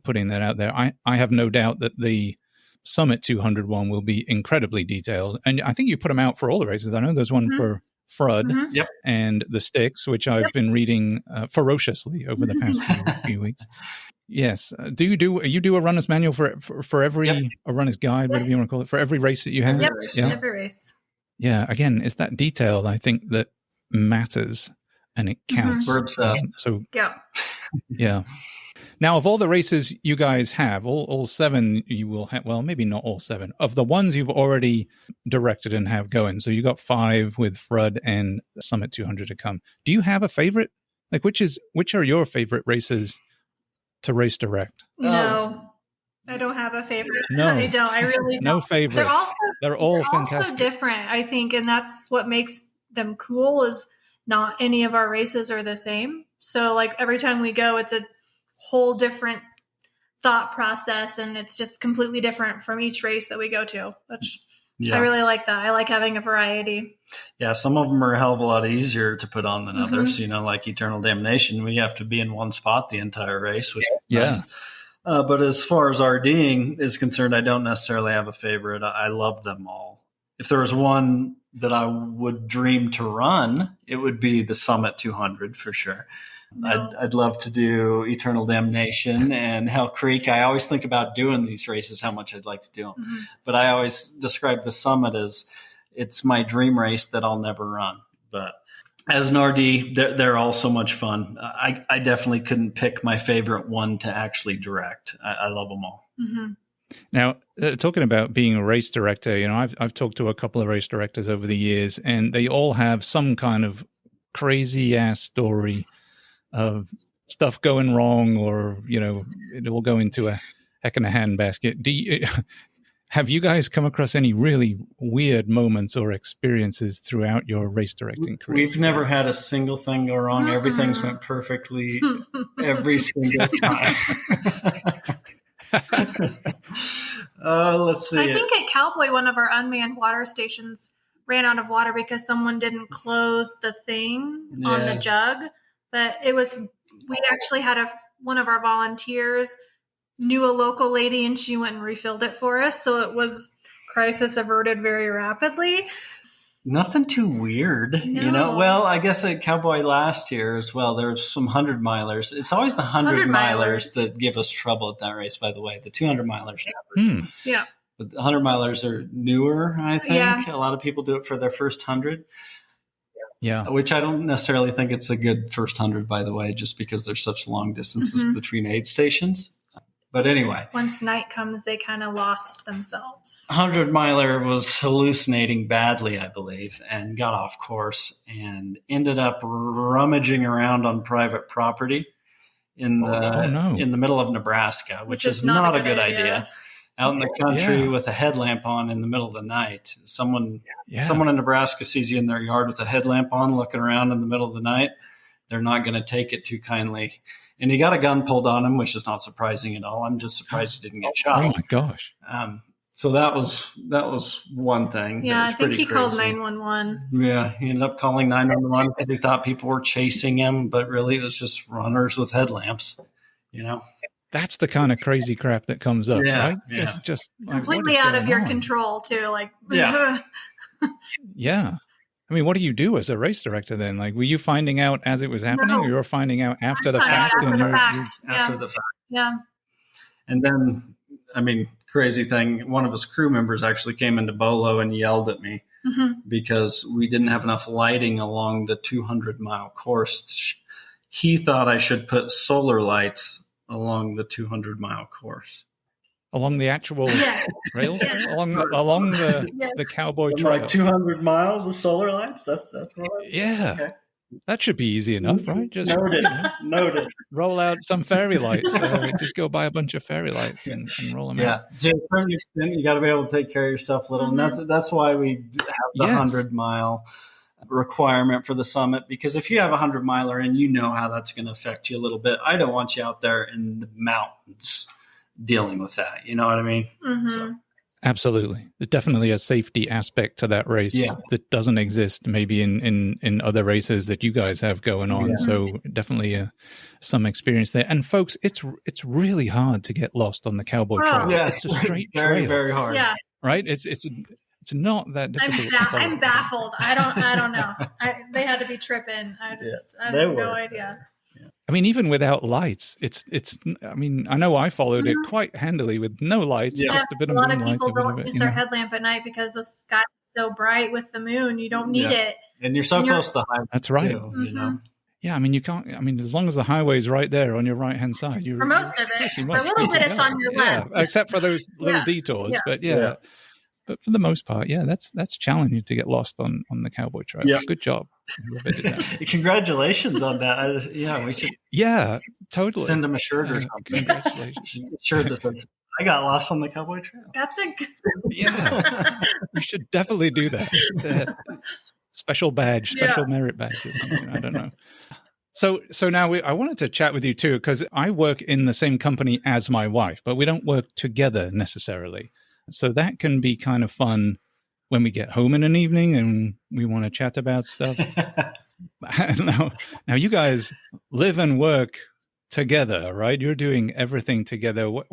putting that out there. I have no doubt that the Summit 200 one will be incredibly detailed. And I think you put them out for all the races. I know there's one for Frud and the Sticks, which I've been reading ferociously over the past few weeks. Yes. You do a runner's manual for every a runner's guide, whatever you want to call it, for every race that you have? Every race. Yeah. Again, it's that detail, I think, that matters and it counts. We're obsessed. Yeah. Now, of all the races you guys have, all 7 you will have, well, maybe not all 7, of the ones you've already directed and have going. So you got 5 with Frud and Summit 200 to come. Do you have a favorite? Like, which are your favorite races to race direct? No, I don't have a favorite. No, I don't. I really don't. No favorite. They're all fantastic. Also different, I think, and that's what makes them cool. Is not any of our races are the same. So, like, every time we go, it's a whole different thought process, and it's just completely different from each race that we go to. I really like that. I like having a variety. Yeah, some of them are a hell of a lot easier to put on than others. You know, like Eternal Damnation, we have to be in one spot the entire race, which is nice. But as far as RDing is concerned, I don't necessarily have a favorite. I love them all. If there was one that I would dream to run, it would be the Summit 200 for sure. No. I'd love to do Eternal Damnation and Hell Creek. I always think about doing these races, how much I'd like to do them. But I always describe the Summit as it's my dream race that I'll never run. But as an RD, they're all so much fun. I definitely couldn't pick my favorite one to actually direct. I love them all. Mm-hmm. Now, talking about being a race director, I've talked to a couple of race directors over the years, and they all have some kind of crazy ass story of stuff going wrong, or it will go into a heck in a handbasket. Have you guys come across any really weird moments or experiences throughout your race directing career? We've never had a single thing go wrong. Everything's went perfectly every single time. Let's see. I think at Cowboy, one of our unmanned water stations ran out of water because someone didn't close the thing on the jug. But we actually had one of our volunteers knew a local lady, and she went and refilled it for us. So it was crisis averted very rapidly. Nothing too weird, No. Well, I guess at Cowboy last year as well, there's some 100-milers. It's always the 100-milers that give us trouble at that race, by the way. The 200-milers never. Yeah. But the 100-milers are newer, I think. Yeah. A lot of people do it for their first 100. Yeah. Which I don't necessarily think it's a good first 100, by the way, just because there's such long distances between aid stations. But anyway. Once night comes, they kind of lost themselves. 100-miler was hallucinating badly, I believe, and got off course and ended up rummaging around on private property in the middle of Nebraska, which is not a good idea. Out in the country with a headlamp on in the middle of the night. Someone in Nebraska sees you in their yard with a headlamp on looking around in the middle of the night. They're not going to take it too kindly. And he got a gun pulled on him, which is not surprising at all. I'm just surprised he didn't get shot. Oh my gosh. So that was one thing. Yeah, I think he called 911. Yeah, he ended up calling 911 because he thought people were chasing him, but really it was just runners with headlamps, That's the kind of crazy crap that comes up, right? Yeah. It's just completely out of your control, too. Yeah. I mean, what do you do as a race director then? Like, were you finding out as it was happening, or you were finding out after the fact? After the fact. Yeah. And then, crazy thing, one of his crew members actually came into Bolo and yelled at me because we didn't have enough lighting along the 200-mile course. He thought I should put solar lights along the 200-mile course. Along the actual rail? Along the Cowboy trail? Like 200 miles of solar lights? That's what okay. That should be easy enough, right? Just Noted. Roll out some fairy lights. Just go buy a bunch of fairy lights and roll them out. Yeah, to a certain extent, you got to be able to take care of yourself a little. And that's why we have the 100-mile requirement for the summit, because if you have a 100-miler and you know how that's going to affect you a little bit, I don't want you out there in the mountains dealing with that. You know what I mean? So. Absolutely. There's definitely a safety aspect to that race that doesn't exist maybe in other races that you guys have going on. Yeah. So definitely some experience there. And folks, it's really hard to get lost on the Cowboy Trail. Yes. It's a straight very, trail. very hard. Yeah. Right? It's not that difficult. I'm baffled. I don't know. They had to be tripping. I have no idea. I mean, even without lights, it's. I mean, I know I followed it quite handily with no lights, just a bit of moonlight. A lot of people don't use their headlamp at night because the sky is so bright with the moon. You don't need it, and you're so close to the highway. That's right. Too, you know. Yeah, I mean, you can't. I mean, as long as the highway's right there on your right hand side, for most of it. For a little bit, it's on your left, except for those little detours. Yeah. But but for the most part, that's challenging to get lost on the Cowboy Trail. Yeah. Good job. Congratulations on that. We should. Yeah, totally. Send them a shirt or something. Congratulations. Shirt that says, "I got lost on the Cowboy Trail." That's a good. Yeah, we should definitely do that. Special badge, special merit badge or something. I don't know. So now I wanted to chat with you too, because I work in the same company as my wife, but we don't work together necessarily. So that can be kind of fun when we get home in an evening and we want to chat about stuff. Now you guys live and work together, right? You're doing everything together. How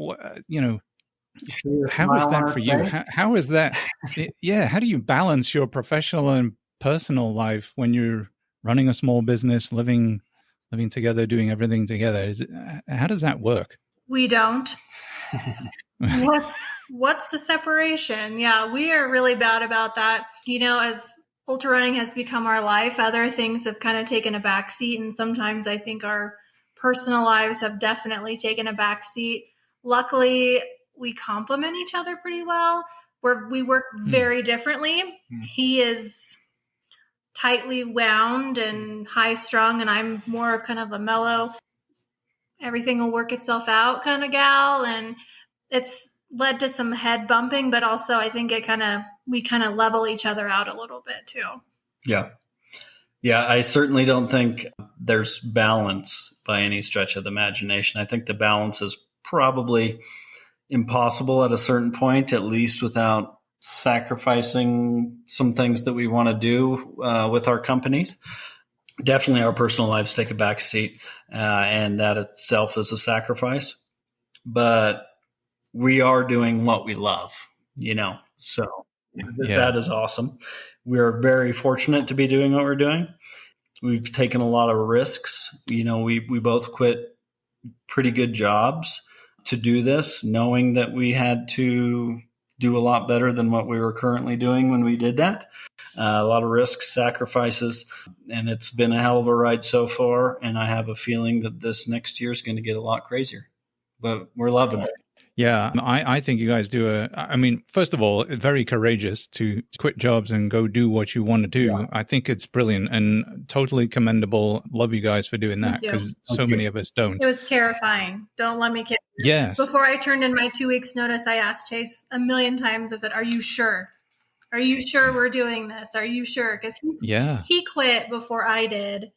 is that for you? How is that? Yeah. How do you balance your professional and personal life when you're running a small business, living together, doing everything together? How does that work? We don't. what's the separation? Yeah, we are really bad about that. As ultra running has become our life, other things have kind of taken a back seat. And sometimes I think our personal lives have definitely taken a back seat. Luckily, we complement each other pretty well. We work very differently. He is tightly wound and high strung, and I'm more of kind of a mellow, everything will work itself out kind of gal. And it's led to some head bumping, but also I think we kind of level each other out a little bit too. Yeah. Yeah. I certainly don't think there's balance by any stretch of the imagination. I think the balance is probably impossible at a certain point, at least without sacrificing some things that we want to do with our companies. Definitely our personal lives take a back seat, and that itself is a sacrifice. But we are doing what we love, so that is awesome. We're very fortunate to be doing what we're doing. We've taken a lot of risks. We both quit pretty good jobs to do this, knowing that we had to do a lot better than what we were currently doing when we did that. A lot of risks, sacrifices, and it's been a hell of a ride so far. And I have a feeling that this next year is going to get a lot crazier, but we're loving it. Yeah, I think you guys do first of all, very courageous to quit jobs and go do what you want to do. Yeah. I think it's brilliant and totally commendable. Love you guys for doing that, because so many of us don't. It was terrifying. Don't let me kid you. Yes. Before I turned in my 2 weeks notice, I asked Chase a million times. I said, "Are you sure? Are you sure we're doing this? Are you sure?" Because he quit before I did.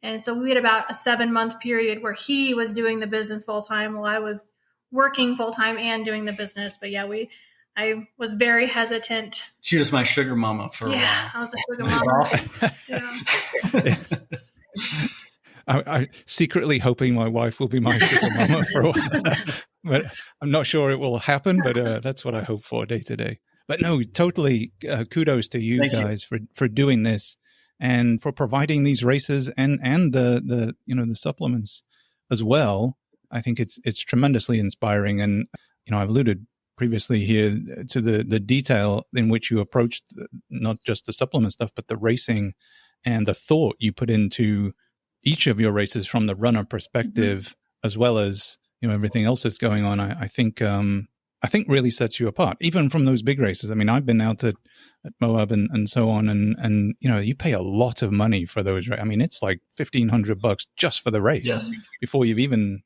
And so we had about a 7-month period where he was doing the business full time while I was working full time and doing the business. But yeah, I was very hesitant. She was my sugar mama for a while. I was the sugar mama. Awesome. I secretly hoping my wife will be my sugar mama for a while, but I'm not sure it will happen. But that's what I hope for day to day. But no, totally kudos to you guys for doing this and for providing these races and the supplements as well. I think it's tremendously inspiring. And, I've alluded previously here to the detail in which you approached not just the supplement stuff, but the racing and the thought you put into each of your races from the runner perspective, as well as, everything else that's going on. I think really sets you apart, even from those big races. I mean, I've been out at Moab and so on, and you pay a lot of money for those. I mean, it's like $1,500 just for the race before you've even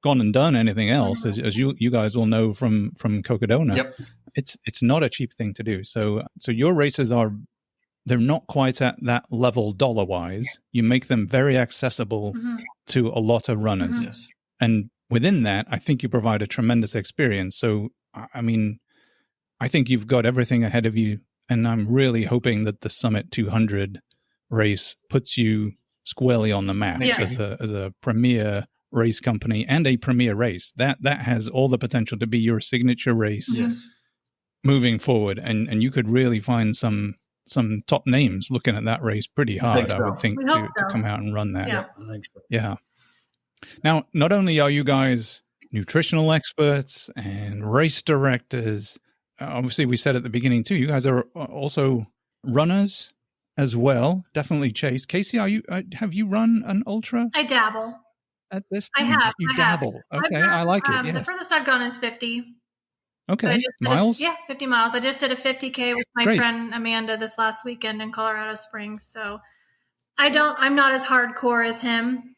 gone and done anything else, as you guys will know from Cocodona. Yep. It's not a cheap thing to do. So your races they're not quite at that level dollar wise. You make them very accessible to a lot of runners. Yes. And within that, I think you provide a tremendous experience. So, I mean, I think you've got everything ahead of you. And I'm really hoping that the Summit 200 race puts you squarely on the map as a premier race company and a premier race. That has all the potential to be your signature race moving forward. And you could really find some top names looking at that race pretty hard, I would think, to come out and run that. Yeah, I think so. Yeah. Now, not only are you guys nutritional experts and race directors, obviously we said at the beginning too, you guys are also runners as well. Definitely Chase. Casey, have you run an ultra? I dabble. At this point? I dabble. Okay, I like it. Yes. The furthest I've gone is 50. Okay, miles? 50 miles. I just did a 50K with my friend Amanda this last weekend in Colorado Springs. So I'm not as hardcore as him,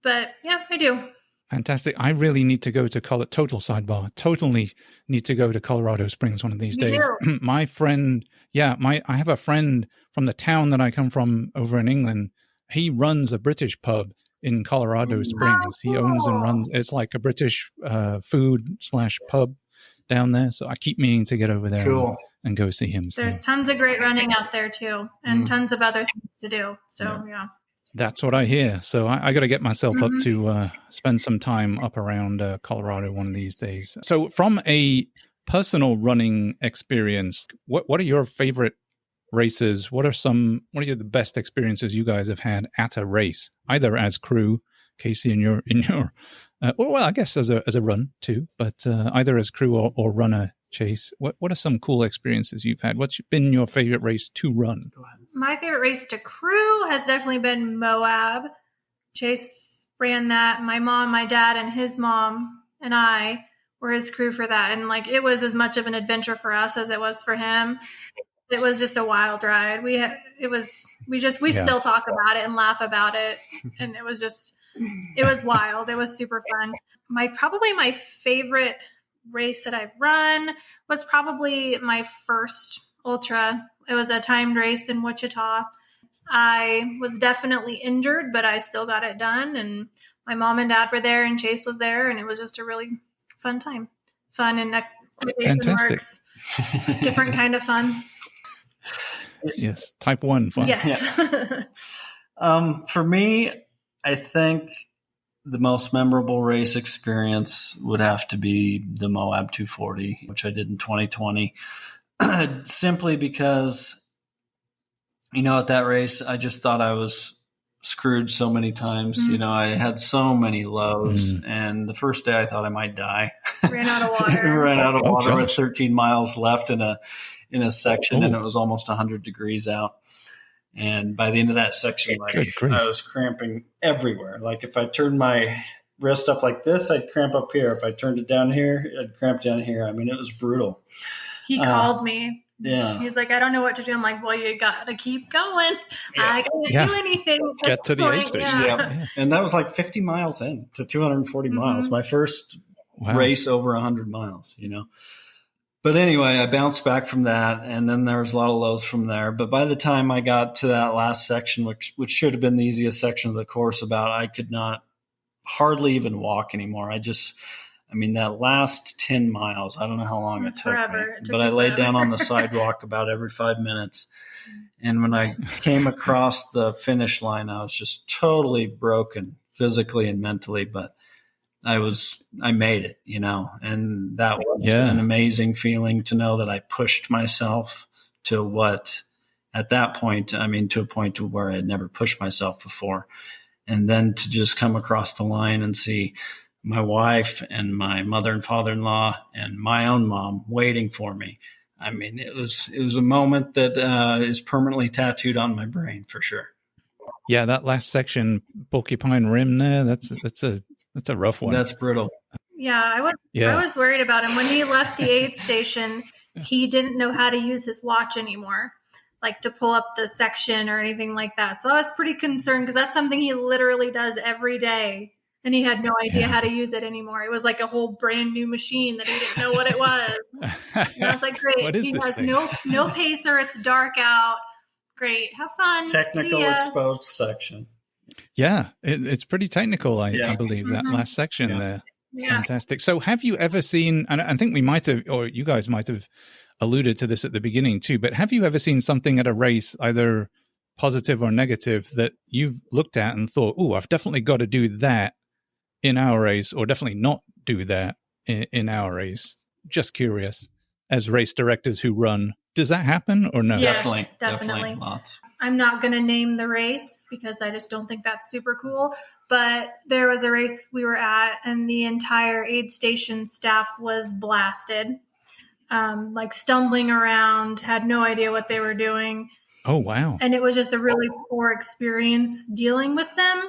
but yeah, I do. Fantastic. I really need to go to total sidebar. Totally need to go to Colorado Springs one of these days. My friend, I have a friend from the town that I come from over in England. He runs a British pub in Colorado Springs. He owns and runs. It's like a British food/pub down there. So I keep meaning to get over there and go see him. There's tons of great running out there too, and tons of other things to do. So yeah. That's what I hear. So I got to get myself up to spend some time up around Colorado one of these days. So from a personal running experience, what are your favorite races? What are the best experiences you guys have had at a race, either as crew Casey, in your well, I guess as a run too, but either as crew or runner, Chase. What are some cool experiences you've had? What's been your favorite race to run? My favorite race to crew has definitely been Moab. Chase ran that. My mom, my dad, and his mom and I were his crew for that. And like, it was as much of an adventure for us as it was for him. It was just a wild ride. We still talk about it and laugh about it. And it was wild. It was super fun. Probably my favorite race that I've run was probably my first ultra. It was a timed race in Wichita. I was definitely injured, but I still got it done. And my mom and dad were there and Chase was there. And it was just a really fun time. Fun and fantastic. Works. Different kind of fun. Yes. Type 1 fun. Yes. Yeah. For me, I think the most memorable race experience would have to be the Moab 240, which I did in 2020, simply because, at that race, I just thought I was screwed so many times. Mm-hmm. I had so many lows, and the first day I thought I might die. Ran out of water. With 13 miles left in a section, and it was almost 100 degrees out. And by the end of that section, I was cramping everywhere. Like if I turned my wrist up like this, I'd cramp up here. If I turned it down here, I'd cramp down here. I mean, it was brutal. He called me. Yeah. He's like, I don't know what to do. I'm like, well, you got to keep going. Yeah. I can't do anything. Get to the aid station. Yeah. And that was like 50 miles in to 240 miles. My first race over 100 miles, But anyway, I bounced back from that, and then there was a lot of lows from there. But by the time I got to that last section, which should have been the easiest section of the course, I could not hardly even walk anymore. That last 10 miles, I don't know how long it took me, but I laid down on the sidewalk about every 5 minutes. And when I came across the finish line, I was just totally broken physically and mentally, but I made it, and that was an amazing feeling to know that I pushed myself to what at that point, to a point to where I had never pushed myself before. And then to just come across the line and see my wife and my mother and father-in-law and my own mom waiting for me. It was a moment that is permanently tattooed on my brain for sure. Yeah. That last section, Porcupine Rim there, that's a rough one. That's brutal. Yeah, I was worried about him. When he left the aid station, he didn't know how to use his watch anymore, like to pull up the section or anything like that. So I was pretty concerned because that's something he literally does every day. And he had no idea how to use it anymore. It was like a whole brand new machine that he didn't know what it was. And I was like, great. He has thing? no pacer. It's dark out. Great. Have fun. Technical exposed section. Yeah, it's pretty technical, I believe, that last section there. Yeah. Fantastic. So have you ever seen, and I think we might have, or you guys might have alluded to this at the beginning too, but have you ever seen something at a race, either positive or negative, that you've looked at and thought, oh, I've definitely got to do that in our race, or definitely not do that in our race? Just curious, as race directors who run, does that happen or no? Yes, definitely. Lots. I'm not going to name the race because I just don't think that's super cool. But there was a race we were at and the entire aid station staff was blasted, like stumbling around, had no idea what they were doing. Oh, wow. And it was just a really poor experience dealing with them.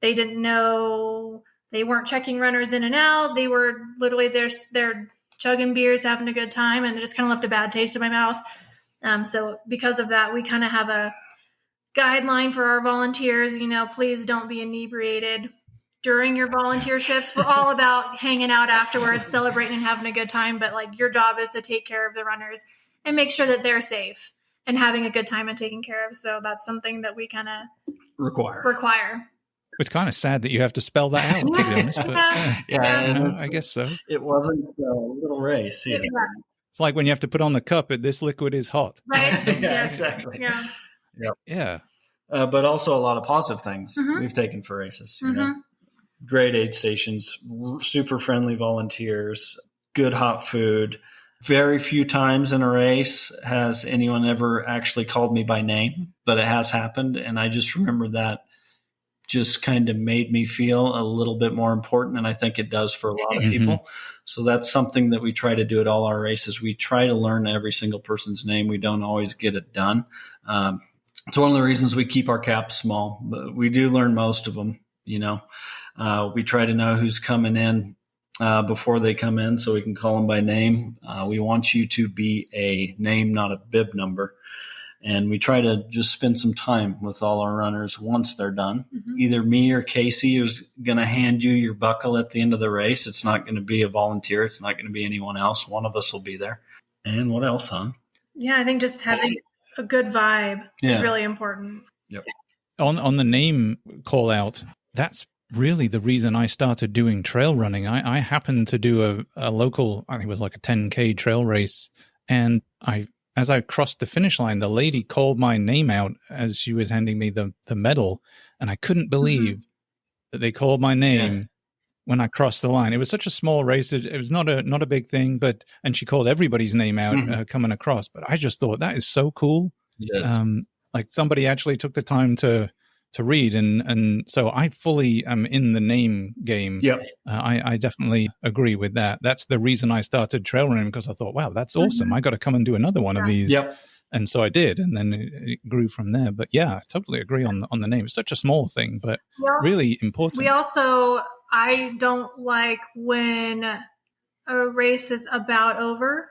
They didn't know, they weren't checking runners in and out. They were literally they're chugging beers, having a good time, and it just kind of left a bad taste in my mouth. So because of that, we kind of have a guideline for our volunteers, please don't be inebriated during your volunteer shifts. We're all about hanging out afterwards, celebrating and having a good time. But like your job is to take care of the runners and make sure that they're safe and having a good time and taken care of. So that's something that we kind of require. It's kind of sad that you have to spell that out, to be honest. But, I guess so. It wasn't a little race. Yeah. It's like when you have to put on the cup, this liquid is hot. Right? Exactly. Yeah. Yep. Yeah. But also a lot of positive things we've taken for races. Great aid stations, super friendly volunteers, good hot food. Very few times in a race has anyone ever actually called me by name, but it has happened. And I just remember that just kind of made me feel a little bit more important. And I think it does for a lot of people. So that's something that we try to do at all our races. We try to learn every single person's name. We don't always get it done. It's one of the reasons we keep our caps small, but we do learn most of them. We try to know who's coming in before they come in so we can call them by name. We want you to be a name, not a bib number. And we try to just spend some time with all our runners once they're done. Either me or Casey is going to hand you your buckle at the end of the race. It's not going to be a volunteer. It's not going to be anyone else. One of us will be there. And what else, hon? Yeah, I think just having a good vibe is really important. Yep. On the name call out, that's really the reason I started doing trail running. I happened to do a local, I think it was like a 10K trail race. And as I crossed the finish line, the lady called my name out as she was handing me the medal. And I couldn't believe that they called my name when I crossed the line. It was such a small race. It was not a big thing, and she called everybody's name out coming across. But I just thought that is so cool. Yes. Like somebody actually took the time to read. And so I fully am in the name game. Yep. I definitely agree with that. That's the reason I started trail running, because I thought, wow, that's awesome. I got to come and do another one of these. Yep. And so I did. And then it grew from there. But yeah, I totally agree on the name. It's such a small thing, but really important. I don't like when a race is about over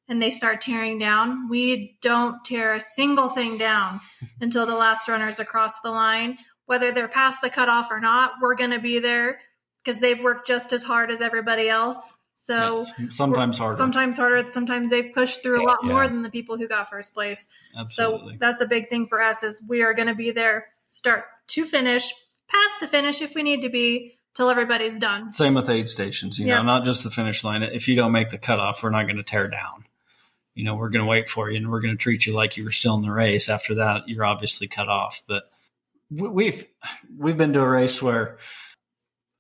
and they start tearing down. We don't tear a single thing down until the last runner's across the line. Whether they're past the cutoff or not, we're going to be there because they've worked just as hard as everybody else. So sometimes harder. Sometimes they've pushed through a lot more than the people who got first place. Absolutely. So that's a big thing for us, is we are going to be there start to finish, past the finish if we need to be, till everybody's done. Same with aid stations, you know, not just the finish line. If you don't make the cutoff, we're not going to tear down. We're going to wait for you and we're going to treat you like you were still in the race. After that, you're obviously cut off. But we've been to a race where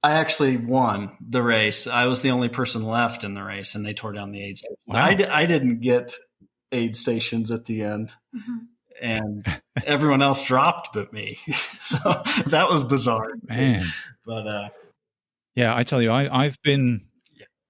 I actually won the race. I was the only person left in the race, and they tore down the aid station. Wow. I didn't get aid stations at the end, and everyone else dropped but me. So that was bizarre, man. But yeah, I tell you, I've been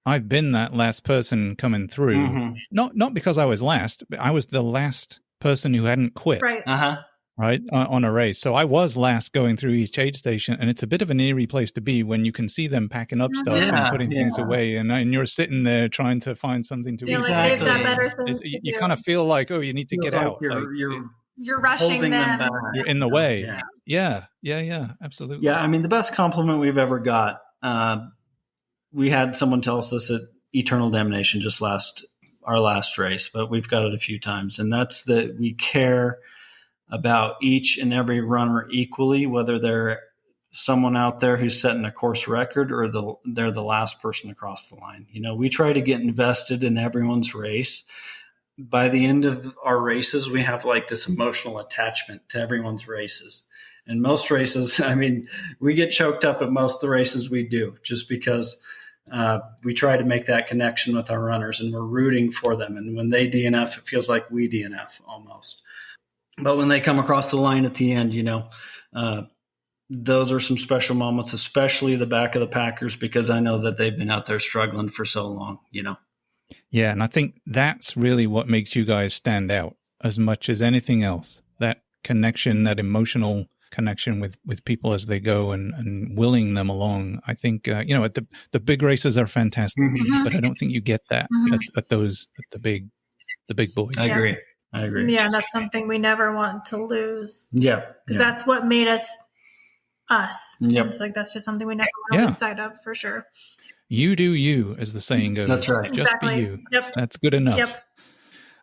that last person coming through. Not because I was last, but I was the last person who hadn't quit. Right. Right, on a race. So I was last going through each aid station, and it's a bit of an eerie place to be when you can see them packing up stuff and putting things away, and you're sitting there trying to find something to eat. Like they've got better things to you kind of feel like, oh, you need to get out. You're rushing them back. You're in the way. Yeah, absolutely. Yeah, I mean, the best compliment we've ever got, we had someone tell us this at Eternal Damnation just our last race, but we've got it a few times, and that's that we care about each and every runner equally, whether they're someone out there who's setting a course record or they're the last person across the line. We try to get invested in everyone's race. By the end of our races, we have like this emotional attachment to everyone's races. And most races, I mean, we get choked up at most of the races we do, just because we try to make that connection with our runners and we're rooting for them. And when they DNF, it feels like we DNF almost. But when they come across the line at the end, those are some special moments, especially the back of the packers, because I know that they've been out there struggling for so long, Yeah, and I think that's really what makes you guys stand out as much as anything else. That connection, that emotional connection with people as they go and willing them along. I think, at the big races are fantastic, but I don't think you get that at the big boys. I agree. Yeah, that's something we never want to lose. Yeah. Because that's what made us us. Yep. It's like that's just something we never want to lose sight of, for sure. You do you, as the saying goes. That's right. Just Exactly. be you. Yep. That's good enough.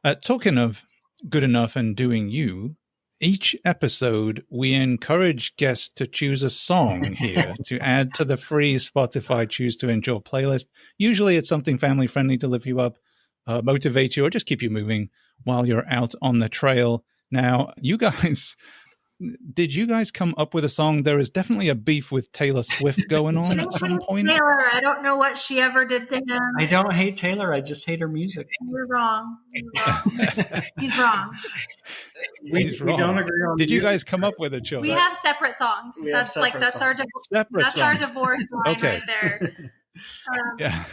Yep. Talking of good enough and doing you, each episode we encourage guests to choose a song here to add to the free Spotify Choose to Endure playlist. Usually it's something family friendly to lift you up, motivate you, or just keep you moving while you're out on the trail. Now, you guys did you guys come up with a song? There is definitely a beef with Taylor Swift going on at some point. Taylor, I don't know what she ever did to him. I don't hate Taylor. I just hate her music. You're wrong. He's wrong. We don't agree on. Did you guys come up with a choice? We have separate songs. That's our divorce line right there. Yeah.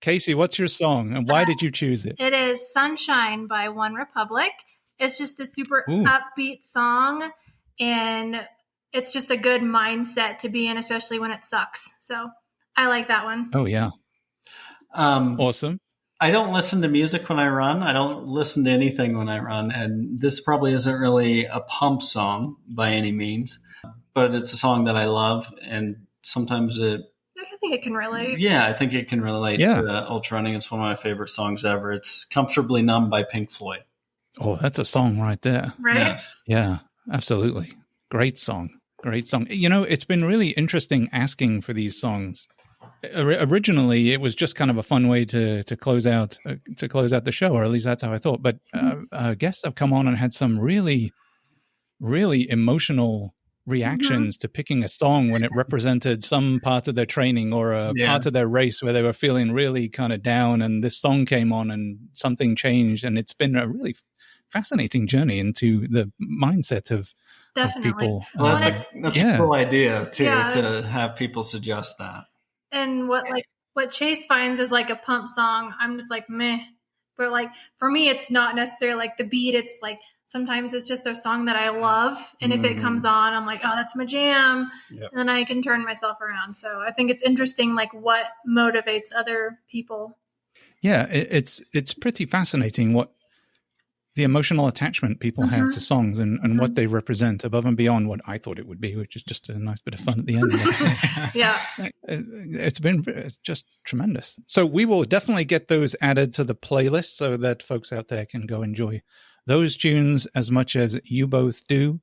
Casey, what's your song and why did you choose it? It is Sunshine by One Republic. It's just a super upbeat song, and it's just a good mindset to be in, especially when it sucks. So I like that one. Oh, yeah. Awesome. I don't listen to music when I run. I don't listen to anything when I run. And this probably isn't really a pump song by any means, but it's a song that I love. And sometimes I think it can relate. Yeah, I think it can relate to ultra running. It's one of my favorite songs ever. It's Comfortably Numb by Pink Floyd. Oh, that's a song right there. Right? Yeah, absolutely. Great song. You know, it's been really interesting asking for these songs. Originally, it was just kind of a fun way to close out the show, or at least that's how I thought. But guests have come on and had some really, really emotional reactions to picking a song when it represented some part of their training or a part of their race where they were feeling really kind of down, and this song came on and something changed, and it's been a really fascinating journey into the mindset of people. Well, that's a cool idea too, to have people suggest that. And what Chase finds is like a pump song, I'm just like meh. But like for me, it's not necessarily like the beat. It's like sometimes it's just a song that I love, and if it comes on, I'm like, oh, that's my jam, and then I can turn myself around. So I think it's interesting, like what motivates other people. Yeah, it's pretty fascinating what the emotional attachment people have to songs and what they represent above and beyond what I thought it would be, which is just a nice bit of fun at the end. Yeah. It's been just tremendous. So we will definitely get those added to the playlist so that folks out there can go enjoy those tunes as much as you both do.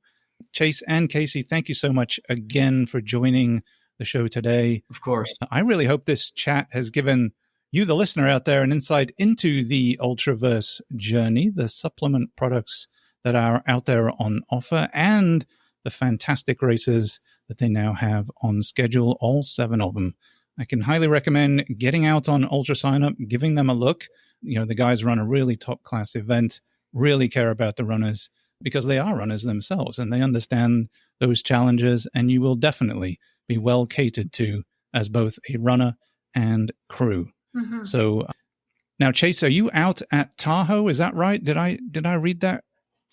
Chase and Casey, thank you so much again for joining the show today. Of course. I really hope this chat has given you, the listener out there, an insight into the Ultraverse journey, the supplement products that are out there on offer, and the fantastic races that they now have on schedule, all 7 of them. I can highly recommend getting out on Ultra Sign Up, giving them a look. You know, the guys run a really top-class event, really care about the runners because they are runners themselves and they understand those challenges, and you will definitely be well catered to as both a runner and crew. So now, Chase, are you out at Tahoe? Is that right? Did I read that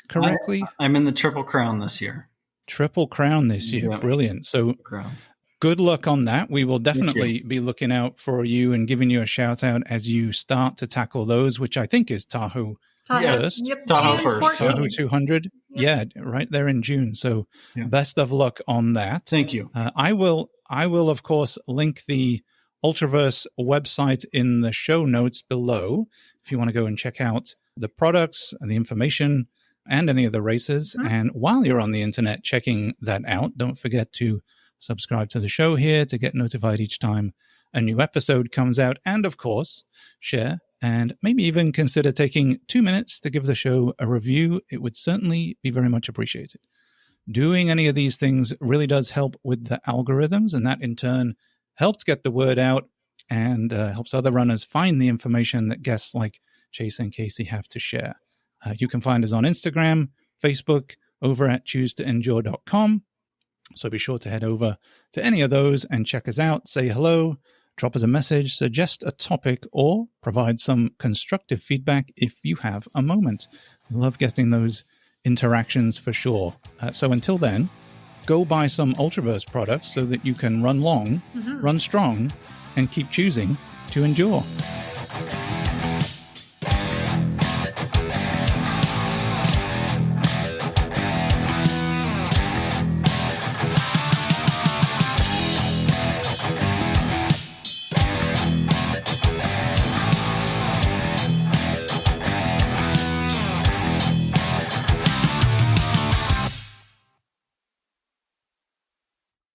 correctly? I'm in the Triple Crown this year. Triple Crown this year. Yeah. Brilliant. So good luck on that. We will definitely be looking out for you and giving you a shout out as you start to tackle those, which I think is Tahoe first. Yep. Tahoe first. Tahoe 200. Yep. Yeah, right there in June. So best of luck on that. Thank you. I will, of course, link the Ultraverse website in the show notes below if you want to go and check out the products and the information and any of the races. And while you're on the internet checking that out, don't forget to subscribe to the show here to get notified each time a new episode comes out. And of course, share and maybe even consider taking 2 minutes to give the show a review. It would certainly be very much appreciated. Doing any of these things really does help with the algorithms, and that in turn helps get the word out and helps other runners find the information that guests like Chase and Casey have to share. You can find us on Instagram, Facebook, over at choosetoendure.com. So be sure to head over to any of those and check us out, say hello, drop us a message, suggest a topic, or provide some constructive feedback if you have a moment. We love getting those interactions for sure. So until then, go buy some Ultraverse products so that you can run long, run strong, and keep choosing to endure.